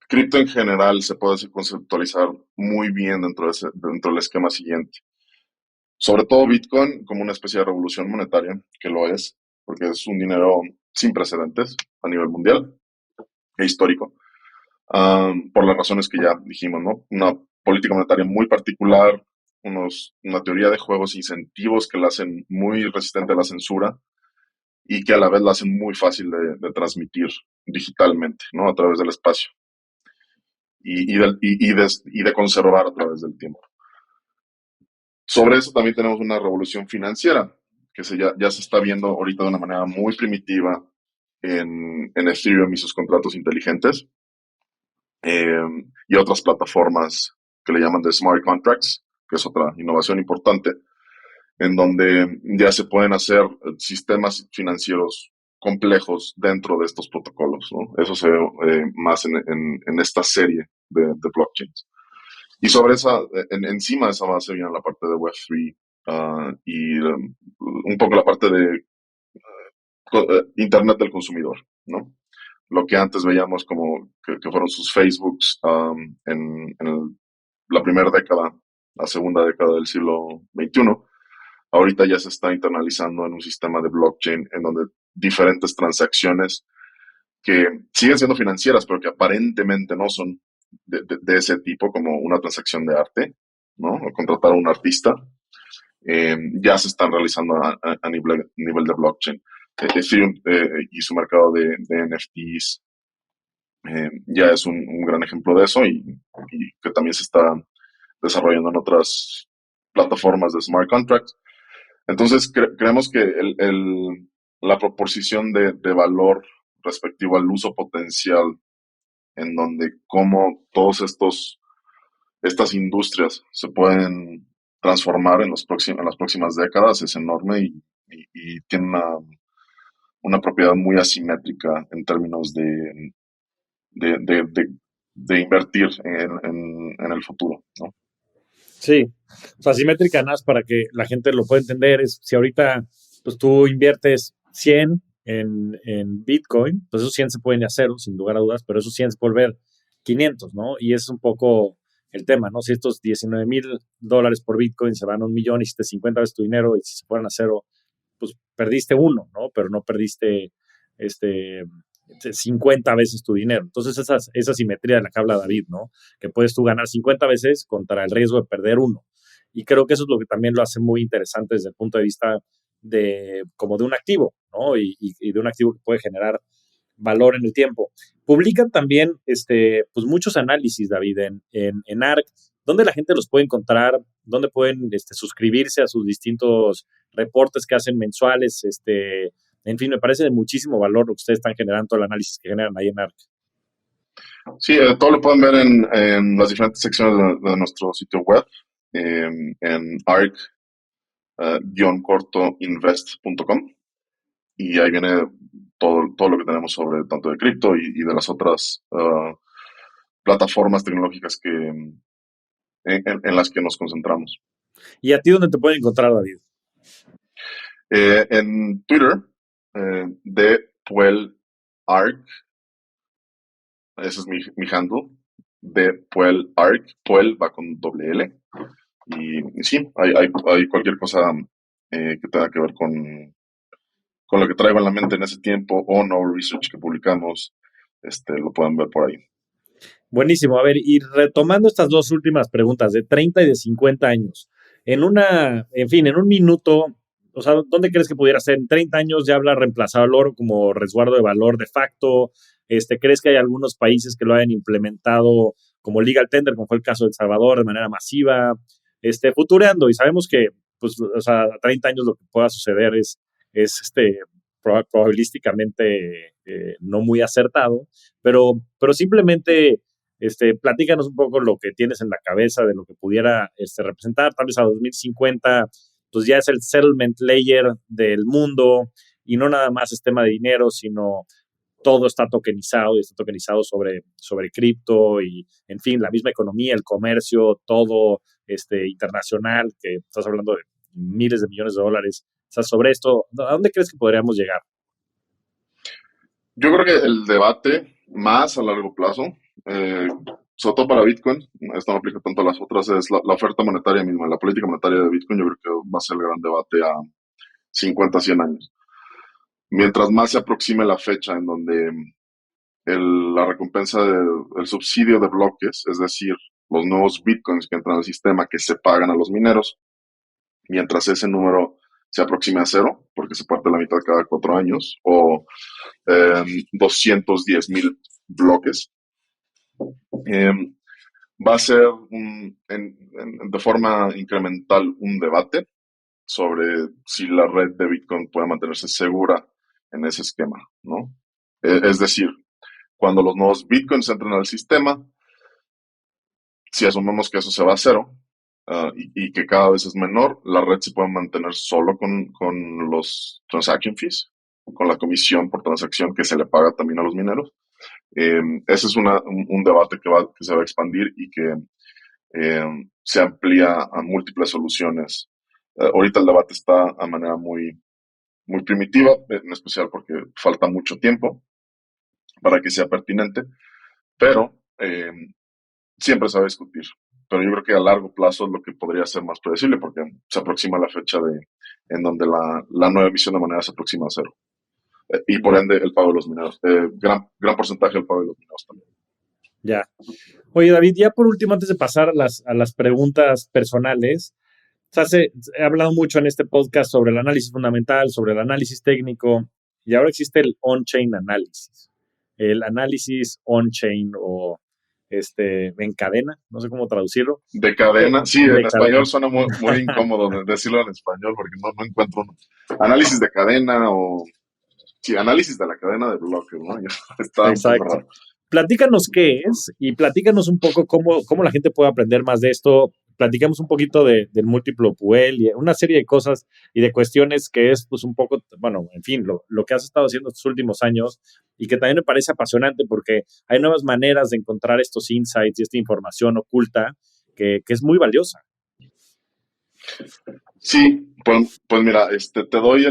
cripto en general se puede conceptualizar muy bien dentro del esquema siguiente. Sobre todo Bitcoin como una especie de revolución monetaria, que lo es, porque es un dinero sin precedentes a nivel mundial e histórico, por las razones que ya dijimos, ¿no? Una política monetaria muy particular, una teoría de juegos, incentivos que la hacen muy resistente a la censura y que a la vez la hacen muy fácil de transmitir digitalmente, ¿no? A través del espacio y de conservar a través del tiempo. Sobre eso también tenemos una revolución financiera que ya se está viendo ahorita de una manera muy primitiva en Ethereum y sus contratos inteligentes, eh, y otras plataformas que le llaman de smart contracts, que es otra innovación importante, en donde ya se pueden hacer sistemas financieros complejos dentro de estos protocolos, ¿no? Eso se ve más en esta serie de blockchains. Y sobre encima de esa base viene la parte de Web3, y un poco la parte de Internet del consumidor, ¿no? Lo que antes veíamos como que fueron sus Facebooks, la primera década, la segunda década del siglo XXI, ahorita ya se está internalizando en un sistema de blockchain en donde diferentes transacciones que siguen siendo financieras, pero que aparentemente no son de ese tipo, como una transacción de arte, ¿no? O contratar a un artista, ya se están realizando a nivel de blockchain. Ethereum y su mercado de NFTs ya es un gran ejemplo de eso y que también se está desarrollando en otras plataformas de smart contracts. Entonces, creemos que la proporción de valor respectivo al uso potencial, en donde cómo estas industrias se pueden transformar en las próximas décadas, es enorme y tiene una propiedad muy asimétrica en términos de invertir en el futuro, ¿no? Sí, o sea, simétrica NAS para que la gente lo pueda entender es si ahorita pues tú inviertes 100 en Bitcoin, pues esos 100 se pueden ir a cero, sin lugar a dudas, pero esos 100 se pueden volver 500, ¿no? Y es un poco el tema, ¿no? Si estos $19,000 por Bitcoin se van a 1 millón, hiciste 50 veces tu dinero y si se fueran a cero, pues perdiste uno, ¿no? Pero no perdiste este, 50 veces tu dinero. Entonces, esa simetría de la que habla David, ¿no? Que puedes tú ganar 50 veces contra el riesgo de perder uno. Y creo que eso es lo que también lo hace muy interesante desde el punto de vista como de un activo, ¿no? Y de un activo que puede generar valor en el tiempo. Publican también pues muchos análisis, David, en ARC. ¿Dónde la gente los puede encontrar? ¿Dónde pueden suscribirse a sus distintos reportes que hacen mensuales? En fin, me parece de muchísimo valor lo que ustedes están generando, todo el análisis que generan ahí en ARC. Sí, todo lo pueden ver en las diferentes secciones de nuestro sitio web, en arc-cortoinvest.com. Y ahí viene todo lo que tenemos sobre tanto de cripto y de las otras plataformas tecnológicas en las que nos concentramos. ¿Y a ti dónde te pueden encontrar, David? En Twitter, de Puel Arc, ese es mi handle, de Puel Arc, Puel va con doble L. Y sí, hay cualquier cosa que tenga que ver con lo que traigo en la mente en ese tiempo o no research que publicamos, lo pueden ver por ahí. Buenísimo. A ver, y retomando estas dos últimas preguntas, de 30 y de 50 años, en un minuto, o sea, ¿dónde crees que pudiera ser? En 30 años ya habrá reemplazado el oro como resguardo de valor de facto. ¿Crees que hay algunos países que lo hayan implementado como legal tender, como fue el caso de El Salvador, de manera masiva? Futureando, y sabemos que, pues, o sea, a 30 años lo que pueda suceder es probabilísticamente no muy acertado, pero simplemente platícanos un poco lo que tienes en la cabeza de lo que pudiera representar, tal vez a 2050, pues ya es el settlement layer del mundo y no nada más es tema de dinero, sino todo está tokenizado y está tokenizado sobre cripto y, en fin, la misma economía, el comercio, todo internacional, que estás hablando de miles de millones de dólares. O sea, sobre esto, ¿a dónde crees que podríamos llegar? Yo creo que el debate más a largo plazo, eh, sobre todo para Bitcoin, esto no aplica tanto a las otras, es la oferta monetaria misma, la política monetaria de Bitcoin. Yo creo que va a ser el gran debate a 50, 100 años. Mientras más se aproxime la fecha en donde la recompensa del subsidio de bloques, es decir, los nuevos Bitcoins que entran al sistema que se pagan a los mineros, mientras ese número se aproxime a cero, porque se parte la mitad cada 4 años, o 210,000 bloques. Eh, Va a ser de forma incremental un debate sobre si la red de Bitcoin puede mantenerse segura en ese esquema, ¿no? Es decir, cuando los nuevos Bitcoins entran al sistema, si asumimos que eso se va a cero y que cada vez es menor, la red se puede mantener solo con los transaction fees, con la comisión por transacción que se le paga también a los mineros. Ese es un debate que se va a expandir y que se amplía a múltiples soluciones. Ahorita el debate está a manera muy primitiva, en especial porque falta mucho tiempo para que sea pertinente, pero siempre se va a discutir. Pero yo creo que a largo plazo es lo que podría ser más predecible porque se aproxima la fecha en donde la nueva emisión de moneda se aproxima a cero. Y por ende el pago de los mineros. Gran porcentaje del pago de los mineros también. Ya. Oye, David, ya por último, antes de pasar a las preguntas personales, o sea, he hablado mucho en este podcast sobre el análisis fundamental, sobre el análisis técnico, y ahora existe el on-chain análisis. El análisis on-chain o en cadena, no sé cómo traducirlo. De cadena, sí, De en español cadena. suena muy incómodo decirlo en español porque no encuentro análisis de cadena o sí, análisis de la cadena de bloques, ¿no? Está un poco Exacto. raro. Platícanos qué es y platícanos un poco cómo la gente puede aprender más de esto. Platicamos un poquito del múltiplo Puel y una serie de cosas y de cuestiones que es, pues, un poco, bueno, en fin, lo que has estado haciendo estos últimos años y que también me parece apasionante porque hay nuevas maneras de encontrar estos insights y esta información oculta que es muy valiosa. Sí, pues mira, te doy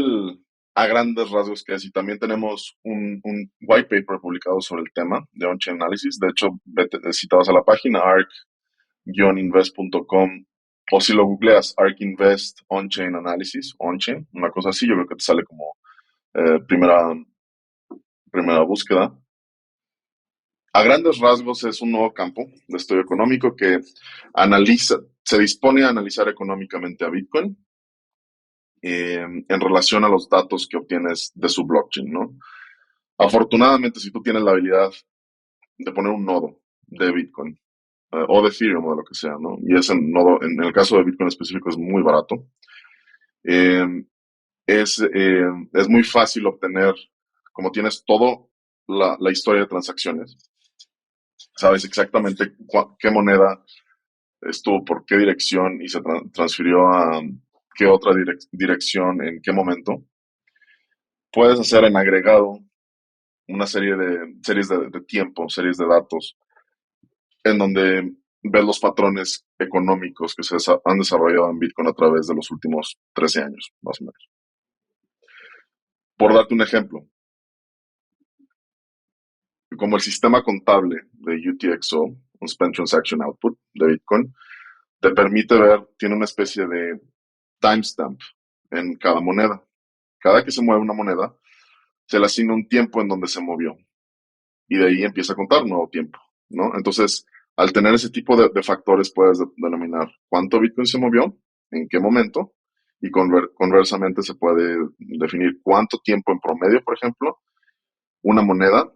a grandes rasgos que es, y también tenemos un white paper publicado sobre el tema de on-chain analysis. De hecho, si te vas a la página invest.com, o si lo googleas, ARK Invest On-Chain Analysis, On-Chain, una cosa así, yo creo que te sale como primera, primera búsqueda. A grandes rasgos es un nuevo campo de estudio económico que se dispone a analizar económicamente a Bitcoin en relación a los datos que obtienes de su blockchain, ¿no? Afortunadamente, si tú tienes la habilidad de poner un nodo de Bitcoin o de Ethereum o de lo que sea, ¿no? Y ese nodo, en el caso de Bitcoin específico, es muy barato. Eh, es muy fácil obtener, como tienes todo la historia de transacciones, sabes exactamente qué moneda estuvo por qué dirección y se transfirió a qué otra dirección en qué momento. Puedes hacer en agregado una series de tiempo, series de datos, en donde ves los patrones económicos que se han desarrollado en Bitcoin a través de los últimos 13 años, más o menos. Por darte un ejemplo, como el sistema contable de UTXO, un Spend Transaction Output de Bitcoin, te permite ver, tiene una especie de timestamp en cada moneda. Cada que se mueve una moneda, se le asigna un tiempo en donde se movió y de ahí empieza a contar un nuevo tiempo, ¿no? Entonces, al tener ese tipo de factores, puedes denominar cuánto Bitcoin se movió, en qué momento, y conversamente se puede definir cuánto tiempo en promedio, por ejemplo, una moneda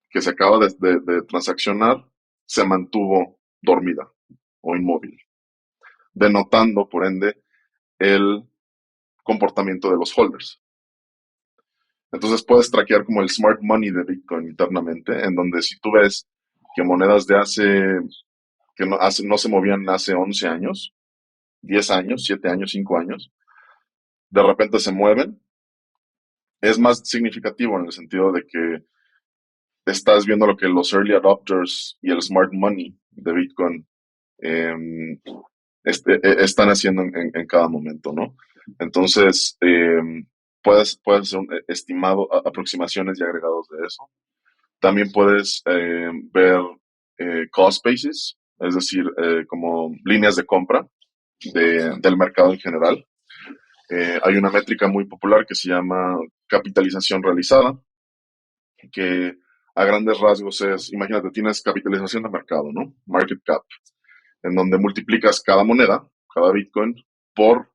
que se acaba de transaccionar se mantuvo dormida o inmóvil, denotando, por ende, el comportamiento de los holders. Entonces puedes traquear como el smart money de Bitcoin internamente, en donde si tú ves que monedas que no se movían hace 11 años, 10 años, 7 años, 5 años, de repente se mueven, es más significativo en el sentido de que estás viendo lo que los early adopters y el smart money de Bitcoin eh, están haciendo en cada momento, ¿no? Entonces, puedes hacer un estimado, aproximaciones y agregados de eso. También puedes ver cost basis, es decir, como líneas de compra del mercado en general. Hay una métrica muy popular que se llama capitalización realizada, que a grandes rasgos es, imagínate, tienes capitalización de mercado, ¿no? Market cap, en donde multiplicas cada moneda, cada Bitcoin, por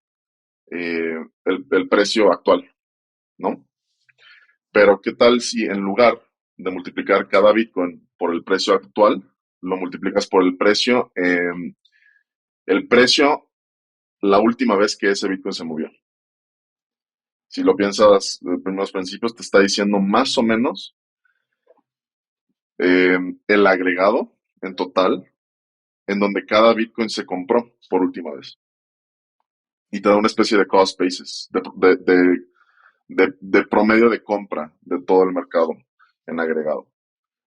el precio actual, ¿no? Pero ¿qué tal si en lugar de multiplicar cada Bitcoin por el precio actual, lo multiplicas por el precio la última vez que ese Bitcoin se movió? Si lo piensas de primeros principios, te está diciendo más o menos el agregado en total en donde cada Bitcoin se compró por última vez. Y te da una especie de cost basis, de promedio de compra de todo el mercado en agregado.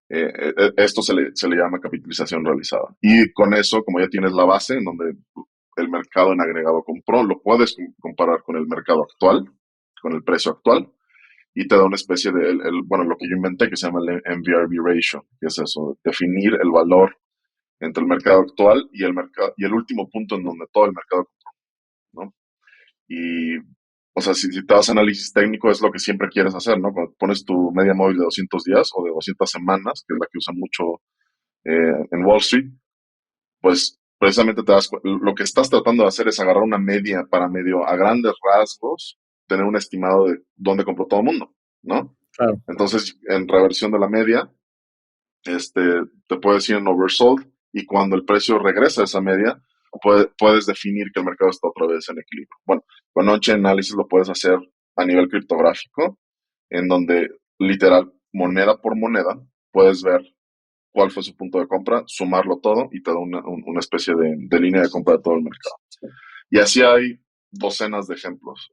Esto se le llama capitalización realizada. Y con eso, como ya tienes la base en donde el mercado en agregado compró, lo puedes comparar con el mercado actual, con el precio actual, y te da una especie de, bueno, lo que yo inventé que se llama el MVRV ratio, que es eso, definir el valor entre el mercado actual y el último punto en donde todo el mercado compró, ¿no? Y, o sea, si te das análisis técnico, es lo que siempre quieres hacer, ¿no? Cuando pones tu media móvil de 200 días o de 200 semanas, que es la que usan mucho en Wall Street, pues precisamente lo que estás tratando de hacer es agarrar una media para medio, a grandes rasgos, tener un estimado de dónde compró todo el mundo, ¿no? Claro. Entonces, en reversión de la media, te puedes ir en oversold y cuando el precio regresa a esa media, puedes definir que el mercado está otra vez en equilibrio. Bueno, con on-chain análisis lo puedes hacer a nivel criptográfico, en donde literal, moneda por moneda, puedes ver cuál fue su punto de compra, sumarlo todo y te da una especie de línea de compra de todo el mercado. Y así hay docenas de ejemplos.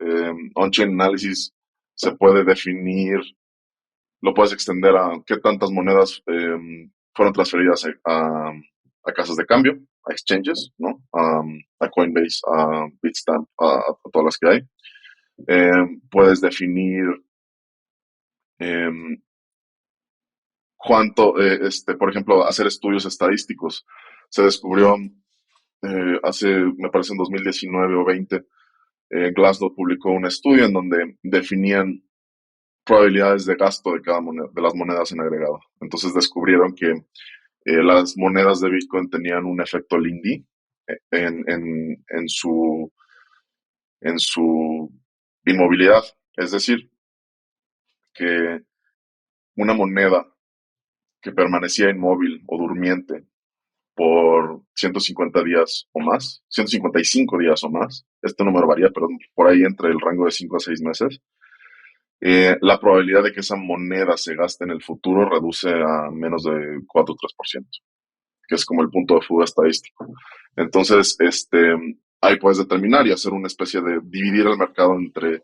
On-chain análisis se puede definir, lo puedes extender a qué tantas monedas fueron transferidas a casas de cambio, a exchanges, ¿no? A Coinbase, a Bitstamp, a todas las que hay. Puedes definir cuánto, por ejemplo, hacer estudios estadísticos Se descubrió hace, me parece en 2019 o 20, Glassnode publicó un estudio en donde definían probabilidades de gasto de cada moneda, de las monedas en agregado. Entonces descubrieron que las monedas de Bitcoin tenían un efecto Lindy en su inmovilidad. Es decir, que una moneda que permanecía inmóvil o durmiente por 150 días o más, 155 días o más, este número varía, pero por ahí entre el rango de 5 a 6 meses, la probabilidad de que esa moneda se gaste en el futuro reduce a menos de 4 o 3%, que es como el punto de fuga estadístico. Entonces, ahí puedes determinar y hacer una especie de dividir el mercado entre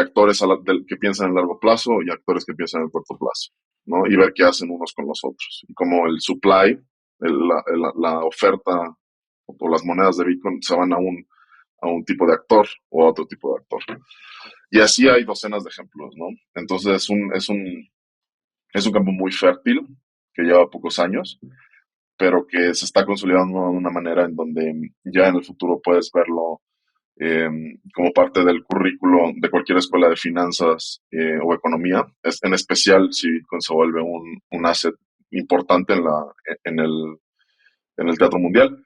actores que piensan en largo plazo y actores que piensan en corto plazo, ¿no? Y ver qué hacen unos con los otros. Y como el supply, la oferta o las monedas de Bitcoin se van a un tipo de actor o a otro tipo de actor. Y así hay docenas de ejemplos, ¿no? Entonces es un campo muy fértil que lleva pocos años, pero que se está consolidando de una manera en donde ya en el futuro puedes verlo eh, como parte del currículo de cualquier escuela de finanzas o economía, en especial si Bitcoin se vuelve un asset importante en el, en el teatro mundial.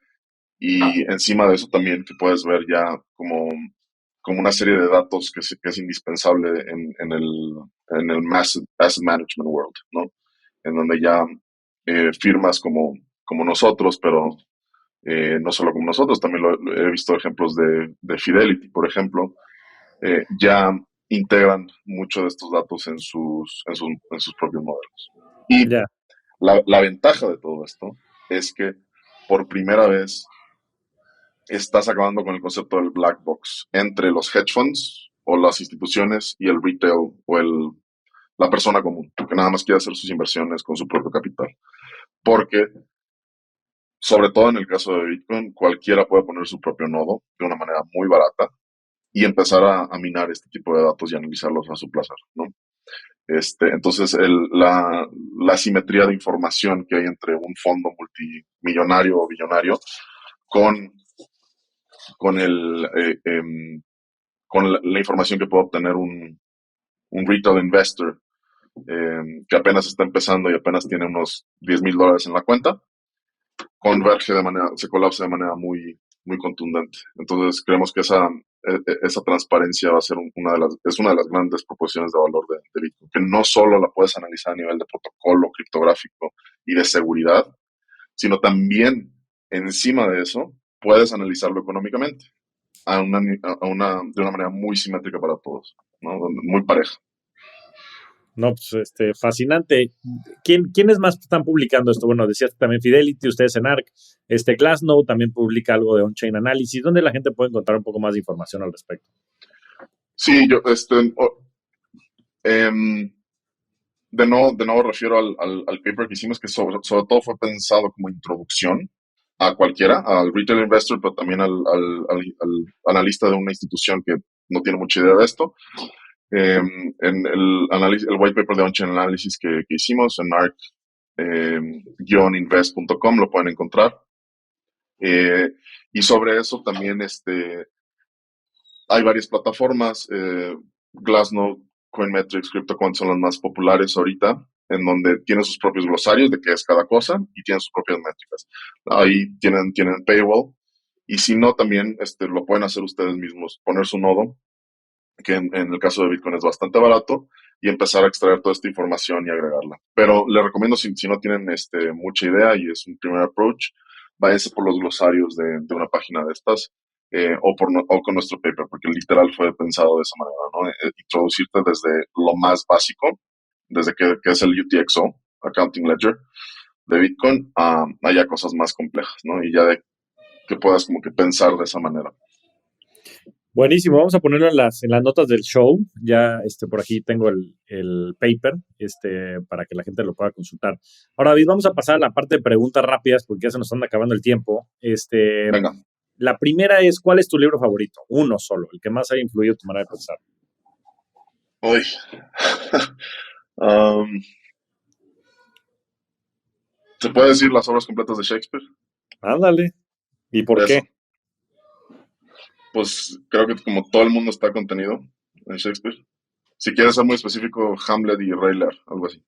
Y encima de eso también que puedes ver ya como una serie de datos que es indispensable en el asset management world, ¿no? En donde ya firmas como nosotros, pero no solo como nosotros, también he visto ejemplos de Fidelity, por ejemplo, ya integran mucho de estos datos en sus propios modelos. Y Ya. la ventaja de todo esto es que por primera vez estás acabando con el concepto del black box entre los hedge funds o las instituciones y el retail o la persona común, que nada más quiere hacer sus inversiones con su propio capital. Porque, sobre todo en el caso de Bitcoin, cualquiera puede poner su propio nodo de una manera muy barata y empezar a minar este tipo de datos y analizarlos a su placer, ¿no? Entonces, la simetría de información que hay entre un fondo multimillonario o billonario con, con, el, con la información que puede obtener un retail investor que apenas está empezando y apenas tiene unos $10,000 en la cuenta, se colapsa de manera muy, muy contundente. Entonces creemos que esa transparencia va a ser es una de las grandes proposiciones de valor de Bitcoin, que no solo la puedes analizar a nivel de protocolo criptográfico y de seguridad, sino también encima de eso puedes analizarlo económicamente de una manera muy simétrica para todos, ¿no? Muy pareja. No, pues fascinante. ¿Quiénes más están publicando esto? Bueno, decías también Fidelity, ustedes en ARC, Glassnode también publica algo de on-chain análisis. ¿Dónde la gente puede encontrar un poco más de información al respecto? Sí, yo, em, de nuevo refiero al paper que hicimos, que sobre todo fue pensado como introducción a cualquiera, al retail investor, pero también al analista de una institución que no tiene mucha idea de esto. En el white paper de on-chain analysis que hicimos en arc-invest.com lo pueden encontrar. Y sobre eso también hay varias plataformas, Glassnode, Coinmetrics, CryptoQuant son las más populares ahorita, en donde tienen sus propios glosarios de qué es cada cosa y tienen sus propias métricas. Ahí tienen paywall, y si no, también lo pueden hacer ustedes mismos, poner su nodo, que en el caso de Bitcoin es bastante barato, y empezar a extraer toda esta información y agregarla. Pero les recomiendo, si no tienen mucha idea y es un primer approach, váyanse por los glosarios de una página de estas, o con nuestro paper, porque literal fue pensado de esa manera, ¿no? Introducirte desde lo más básico, desde que es el UTXO, Accounting Ledger, de Bitcoin, a haya cosas más complejas, ¿no? Y ya de que puedas como que pensar de esa manera. Buenísimo, vamos a ponerlo en las notas del show. Ya por aquí tengo el paper para que la gente lo pueda consultar. Ahora, David, vamos a pasar a la parte de preguntas rápidas porque ya se nos anda acabando el tiempo. Venga. La primera es, ¿cuál es tu libro favorito? Uno solo, el que más haya influido en tu manera de pensar. Uy. ¿Se puede decir las obras completas de Shakespeare? Ándale. ¿Y por Eso. qué? Pues creo que como todo el mundo está contenido en Shakespeare. Si quieres ser muy específico, Hamlet y Rey Lear, algo así.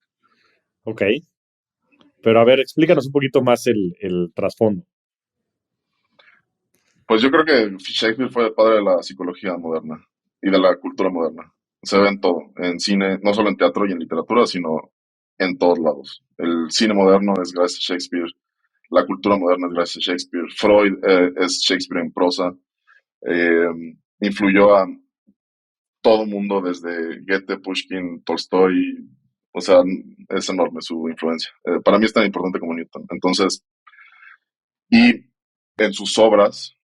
Ok. Pero a ver, explícanos un poquito más el trasfondo. Pues yo creo que Shakespeare fue el padre de la psicología moderna y de la cultura moderna. Se ve en todo, en cine, no solo en teatro y en literatura, sino en todos lados. El cine moderno es gracias a Shakespeare, la cultura moderna es gracias a Shakespeare, Freud es Shakespeare en prosa, eh, influyó a todo mundo desde Goethe, Pushkin, Tolstoy, o sea, es enorme su influencia. Para mí es tan importante como Newton. Entonces, y en sus obras,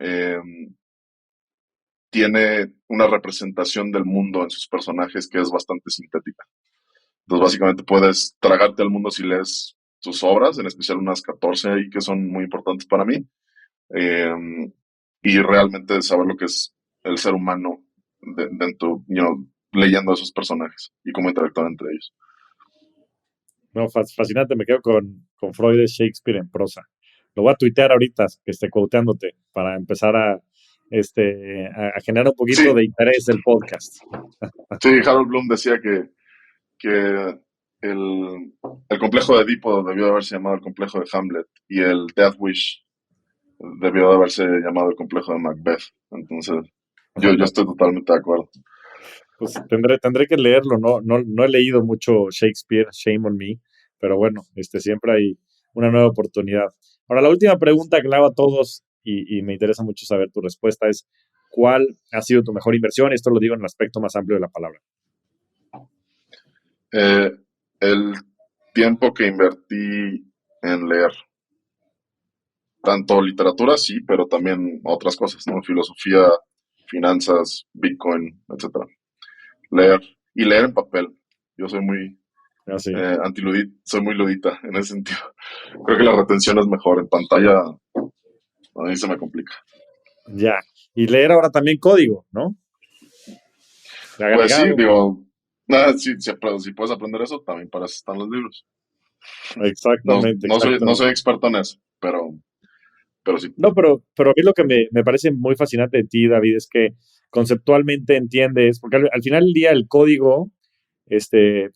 eh, tiene una representación del mundo en sus personajes que es bastante sintética. Entonces, básicamente puedes tragarte al mundo si lees sus obras, en especial unas 14 ahí que son muy importantes para mí, eh, y realmente saber lo que es el ser humano dentro, leyendo a esos personajes y cómo interactúan entre ellos. No, fascinante, me quedo con Freud de Shakespeare en prosa. Lo voy a tuitear ahorita, quoteándote, para empezar a generar un poquito Sí, de interés del podcast. sí, Harold Bloom decía que el complejo de Edipo debió de haberse llamado el complejo de Hamlet y el Death Wish debió de haberse llamado el complejo de Macbeth. Entonces, yo estoy totalmente de acuerdo. Pues tendré que leerlo, no he leído mucho Shakespeare, shame on me, pero bueno, siempre hay una nueva oportunidad. Ahora, la última pregunta que le hago a todos, y me interesa mucho saber tu respuesta, es ¿cuál ha sido tu mejor inversión? Esto lo digo en el aspecto más amplio de la palabra. Eh, el tiempo que invertí en leer, tanto literatura, sí, pero también otras cosas, ¿no? Filosofía, finanzas, Bitcoin, etcétera. Leer y leer en papel. Yo soy muy Así, soy muy ludita en ese sentido. Creo que la retención es mejor. En pantalla a mí se me complica. ya. Y leer ahora también código, ¿no? De Pues sí, agregado. digo, nada, si puedes aprender eso, también para eso están los libros. No, Exactamente, no soy exactamente. experto en eso, pero sí. No, pero a mí lo que me parece muy fascinante de ti, David, es que conceptualmente entiendes, porque al final del día el código, pues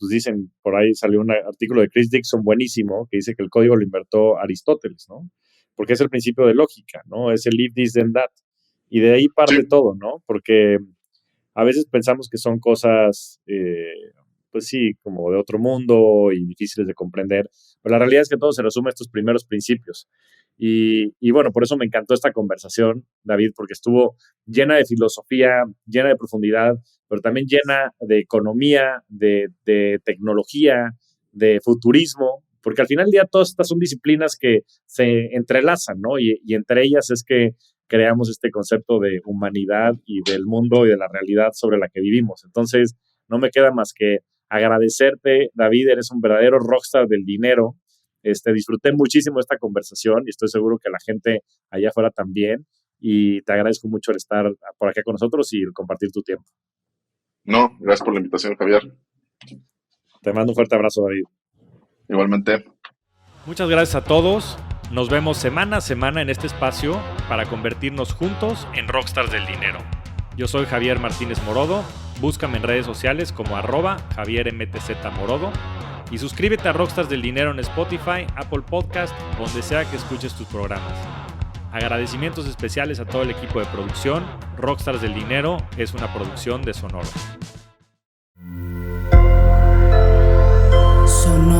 dicen, por ahí salió un artículo de Chris Dixon buenísimo, que dice que el código lo inventó Aristóteles, ¿no? Porque es el principio de lógica, ¿no? Es el if this then that. Y de ahí parte Sí, todo, ¿no? Porque a veces pensamos que son cosas, pues sí, como de otro mundo y difíciles de comprender, pero la realidad es que todo se resume a estos primeros principios. Y bueno, por eso me encantó esta conversación, David, porque estuvo llena de filosofía, llena de profundidad, pero también llena de economía, de tecnología, de futurismo, porque al final del día todas estas son disciplinas que se entrelazan, ¿no? Y entre ellas es que creamos este concepto de humanidad y del mundo y de la realidad sobre la que vivimos. Entonces, no me queda más que agradecerte, David, eres un verdadero rockstar del dinero. Disfruté muchísimo esta conversación y estoy seguro que la gente allá afuera también. Y te agradezco mucho el estar por acá con nosotros y el compartir tu tiempo. no, gracias por la invitación, Javier. Te mando un fuerte abrazo, David. Igualmente. Muchas gracias a todos. Nos vemos semana a semana en este espacio para convertirnos juntos en rockstars del dinero. Yo soy Javier Martínez Morodo. Búscame en redes sociales como @JavierMTZMorodo y suscríbete a Rockstars del Dinero en Spotify, Apple Podcast, donde sea que escuches tus programas. Agradecimientos especiales a todo el equipo de producción. Rockstars del Dinero es una producción de Sonoro. Sonoro.